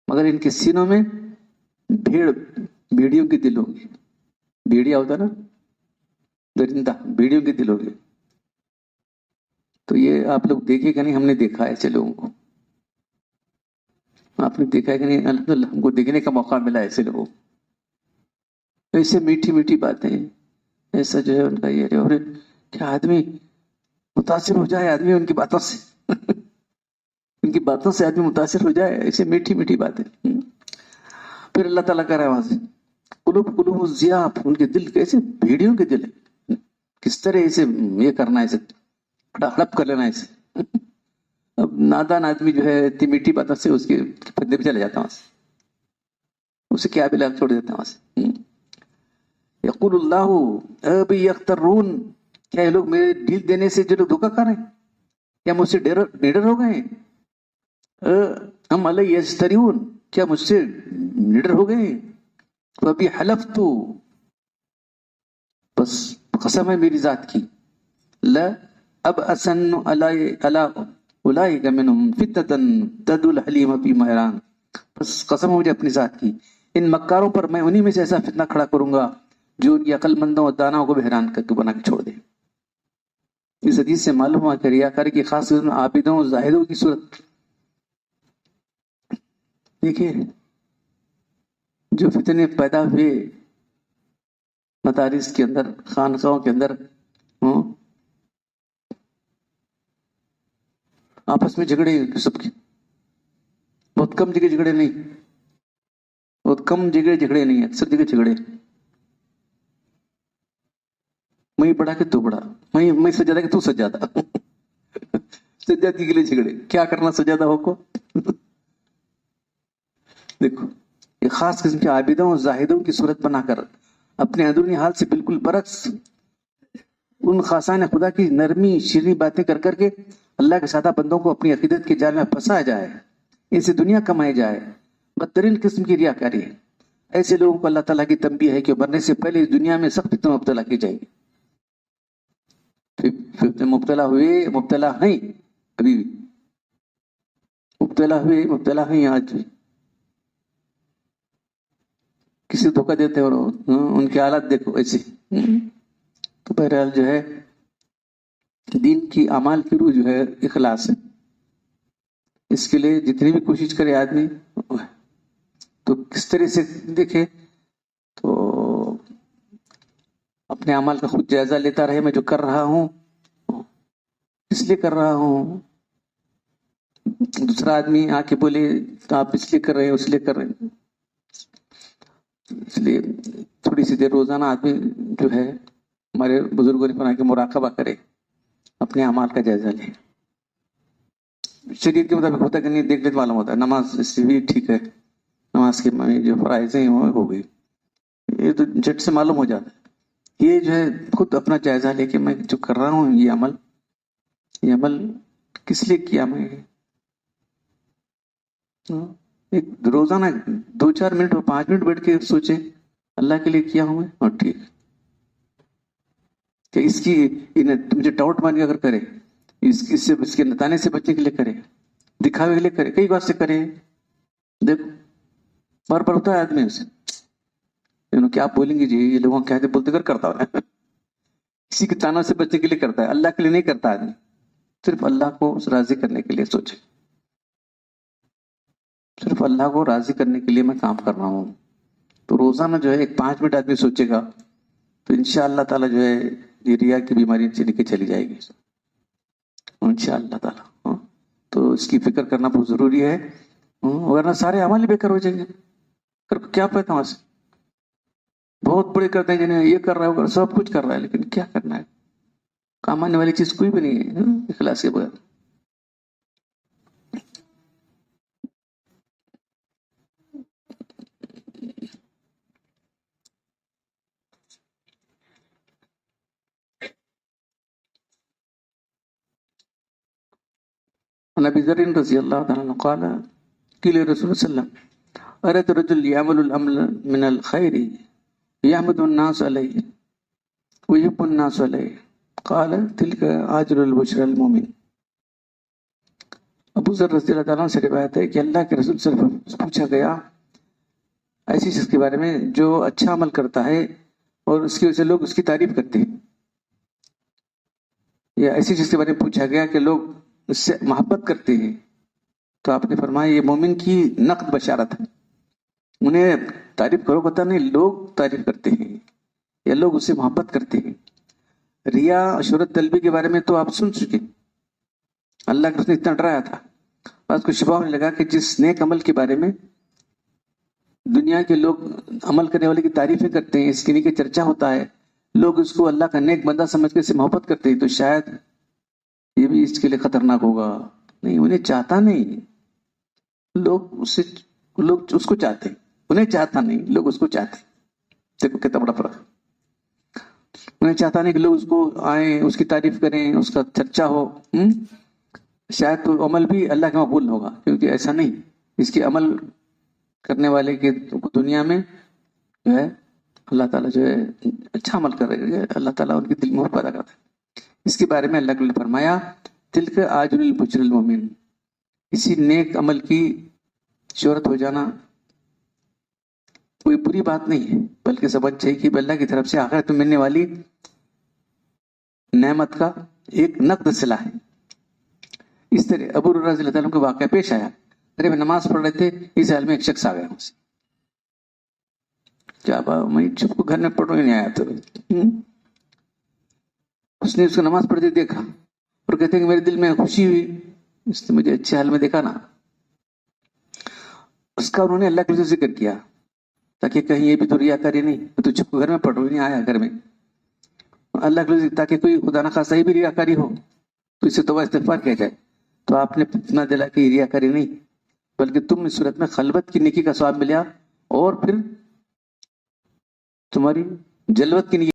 مگر ان کے سینوں میں بھیڑیوں کے دل ہوں گے. بھیڑیا ہوتا نا درندہ، بھیڑیوں کے دل ہوں گے. تو یہ آپ لوگ دیکھے کہ نہیں؟ ہم نے دیکھا ایسے لوگوں کو. آپ نے دیکھا ہے کہ نہیں؟ الحمدللہ ہم کو دیکھنے کا موقع ملا ایسے لوگوں. ایسے میٹھی میٹھی باتیں، ایسا جو ہے ان کا یہ اور کیا آدمی متاثر ہو جائے آدمی ان کی باتوں سے ان کی باتوں سے آدمی متاثر ہو جائے. ایسے میٹھی میٹھی باتیں. پھر اللہ تعالیٰ کہہ رہا ہے وہاں سے قلوب الضیاف، ان کے دل کیسے بھیڑیوں کے دل ہے. کس طرح اسے یہ کرنا ہے، اسے ہڑپ کر لینا ہے اسے. اب نادان آدمی جو ہے اتنی میٹھی باتوں سے اس کے پھندے پہ چلے جاتا ہوں، اسے کیا بھی چھوڑ دیتا ہوں وہاں سے. یقول اللہ ابی یخترون، کیا یہ لوگ میرے ڈھیل دینے سے جو لوگ دھوکہ کر رہے ہیں یا مجھ سے نڈر ہو گئے ہیں؟ ہم علیہ یستریون، کیا مجھ سے نڈر ہو گئے ہیں؟ وَبِي حَلَفْتُ، بس قسم ہے میری ذات کی، لا اب اسن اولئک منہم فتنة تدعو الحلیم فی حیران. بس قسم ہے مجھے اپنی ذات کی، ان مکاروں پر میں انہی میں سے ایسا فتنہ کھڑا کروں گا جو ان کی عقل مندوں اور داناؤں کو بھی حیران کر کے بنا کے چھوڑ دے. اس حدیث سے معلوم ہوا کہ ریاکاری کی خاص قسم عابدوں اور زاہدوں کی صورت. دیکھیے جو فتنے پیدا ہوئے مدارس کے اندر، خانقاہوں کے اندر، آپس میں جھگڑے سب کے، بہت کم جگہ جھگڑے نہیں، بہت کم جگہ جھگڑے نہیں، اکثر جگہ جھگڑے. میں پڑھا کہ تو پڑھا، میں سجادہ کہ تو سجادہ سجادی کے لیے جھگڑے. کیا کرنا سجادہ ہو کو دیکھو یہ خاص قسم کے عابدوں اور زاہدوں کی صورت بنا کر اپنے اندرونی حال سے بالکل برعکس ان خاصان خدا کی نرمی شیریں باتیں کر کر کے اللہ کے سادہ بندوں کو اپنی عقیدت کے جال میں پھنسایا جائے، ان سے دنیا کمائی جائے. بدترین قسم کی ریاکاری ہے. ایسے لوگوں کو اللہ تعالیٰ کی تنبیہ ہے کہ مرنے سے پہلے اس دنیا میں سخت فتنوں میں مبتلا کی جائے گی. مبتلا ہیں ابھی بھی، مبتلا ہیں آج بھی. کسی دھوکہ دیتے اور ان کے حالات دیکھو ایسے. تو بہرحال جو ہے دین کی اعمال کی روح جو ہے اخلاص ہے. اس کے لیے جتنی بھی کوشش کرے آدمی تو کس طرح سے دیکھے تو اپنے اعمال کا خود جائزہ لیتا رہے. میں جو کر رہا ہوں اس لیے کر رہا ہوں. دوسرا آدمی آ کے بولے تو آپ اس لیے کر رہے ہیں اس لیے کر رہے ہیں. اس لیے تھوڑی سی دیر روزانہ آدمی جو ہے ہمارے بزرگوں نے فرمایا کہ مراقبہ کرے, اپنے اعمال کا جائزہ لے. شریعت کے مطابق ہوتا ہے کہ نہیں دیکھ لیتے معلوم ہوتا ہے. نماز اس سے بھی ٹھیک ہے, نماز کے جو فرائض ہیں وہ ہو گئی, یہ تو جھٹ سے معلوم ہو جاتا ہے. یہ جو ہے خود اپنا جائزہ لے کے میں جو کر رہا ہوں یہ عمل کس لیے کیا میں. ایک روزانہ 2-4 منٹ اور 5 منٹ بیٹھ کے سوچیں اللہ کے لیے کیا ہوں میں, اور ٹھیک کہ اس کی مجھے ڈاؤٹ مان کے اگر کرے, اس کے نتانے سے بچنے کے لیے کرے, دکھاوے کے لیے کرے, کئی بار سے کرے. دیکھو بار بار ہوتا ہے آدمی سے کیا آپ بولیں گے جی یہ لوگوں کہتے بولتے کرتا ہوں کسی کے تانا سے بچنے کے لیے کرتا ہے, اللہ کے لیے نہیں کرتا آدمی. صرف اللہ کو راضی کرنے کے لیے سوچے, صرف اللہ کو راضی کرنے کے لیے میں کام کر رہا ہوں. تو روزانہ جو ہے ایک 5 منٹ آدمی سوچے گا تو انشاءاللہ تعالی جو ہے یہ ریا کی بیماری چلی کے چلی جائے گی انشاءاللہ تعالی. تو اس کی فکر کرنا بہت ضروری ہے, ورنہ سارے عمل بیکار ہو جائیں گے. کیا پتا وہاں سے بہت بڑے کرتے ہیں جنہیں یہ کر رہا ہوگا, سب کچھ کر رہا ہے, لیکن کیا کرنا ہے, کام آنے والی چیز کوئی بھی نہیں ہے اخلاص کے بغیر. عن ابي ذر رضي الله تعالى عنه قال قيل لرسول الله صلى الله عليه وسلم أرأيت رجل يعمل العمل من الخير يحمد الناس عليه ويحب الناس عليه قال تلك أجر البشرى المؤمن. ابو ذر رضی اللہ تعالیٰ عنہ سے روایت ہے کہ اللہ کے رسول صلی اللہ علیہ وسلم سے پوچھا گیا ایسی شخص کے بارے میں جو اچھا عمل کرتا ہے اور اس کی وجہ سے لوگ اس کی تعریف کرتے ہیں, یا ایسی شخص کے بارے میں پوچھا گیا کہ لوگ اس سے محبت کرتے ہیں. تو آپ نے فرمایا یہ مومن کی نقد بشارت ہے. انہیں تعریف کرو پتہ نہیں, لوگ تعریف کرتے ہیں یا لوگ اس سے محبت کرتے ہیں. ریا شہرت طلبی کے بارے میں تو آپ سن چکے, اللہ کے رسول نے اتنا ڈرایا تھا. بس کو شبہ ہونے لگا کہ جس نیک عمل کے بارے میں دنیا کے لوگ عمل کرنے والے کی تعریفیں کرتے ہیں, اس کے لیے چرچا ہوتا ہے, لوگ اس کو اللہ کا نیک بندہ سمجھ کے اس سے محبت کرتے ہیں, تو شاید یہ بھی اس کے لیے خطرناک ہوگا. نہیں, انہیں چاہتا نہیں, لوگ اس کو چاہتے ہیں, انہیں چاہتا نہیں, لوگ اس کو چاہتے ہیں. دیکھو کتنا بڑا فرق. انہیں چاہتا نہیں کہ لوگ اس کو آئیں, اس کی تعریف کریں, اس کا چرچا ہو. شاید تو عمل بھی اللہ کا مقبول ہوگا, کیونکہ ایسا نہیں, اس کے عمل کرنے والے کے دنیا میں جو ہے اللہ تعالیٰ جو ہے اچھا عمل کر رہے ہیں, اللہ تعالیٰ ان کے دل میں پیدا کرتا ہے. اس کے بارے میں اللہ نے فرمایا تلک اجر البشر المؤمن, اسی نیک عمل کی شہرت ہو جانا کوئی بری بات نہیں ہے, بلکہ سمجھ چاہیے کہ اللہ کی طرف سے آخرت میں ملنے والی نعمت کا ایک نقد صلہ ہے. اس طرح ابو ہریرہ رضی اللہ عنہ کو واقعہ پیش آیا, ارے میں نماز پڑھ رہے تھے, اس حال میں ایک شخص آ گیا مجھ سے, کیا بابا میں چپ کو گھر میں پڑھوں ہی نہیں آیا. تو اس نے اس کو نماز پڑھتے دیکھا اور کہتے ہیں کہ میرے دل میں خوشی ہوئی, اس نے مجھے اچھے حال میں دیکھا نا. اس کا انہوں نے اللہ کے ذکر کیا تاکہ کہیں یہ بھی تو ریاکاری نہیں, تو چپ کو گھر میں پڑھوں ہی نہیں آیا گھر میں, اللہ کے ذکر تاکہ کوئی خدا نخواستہ ہی بھی ریاکاری ہو تو اسے توبہ استغفار کیا جائے. تو آپ نے اتنا دلا کہ ریاکاری نہیں, بلکہ تم اس صورت میں خلوت کی نیکی کا ثواب ملیا, اور پھر تمہاری جلوت کی نیکی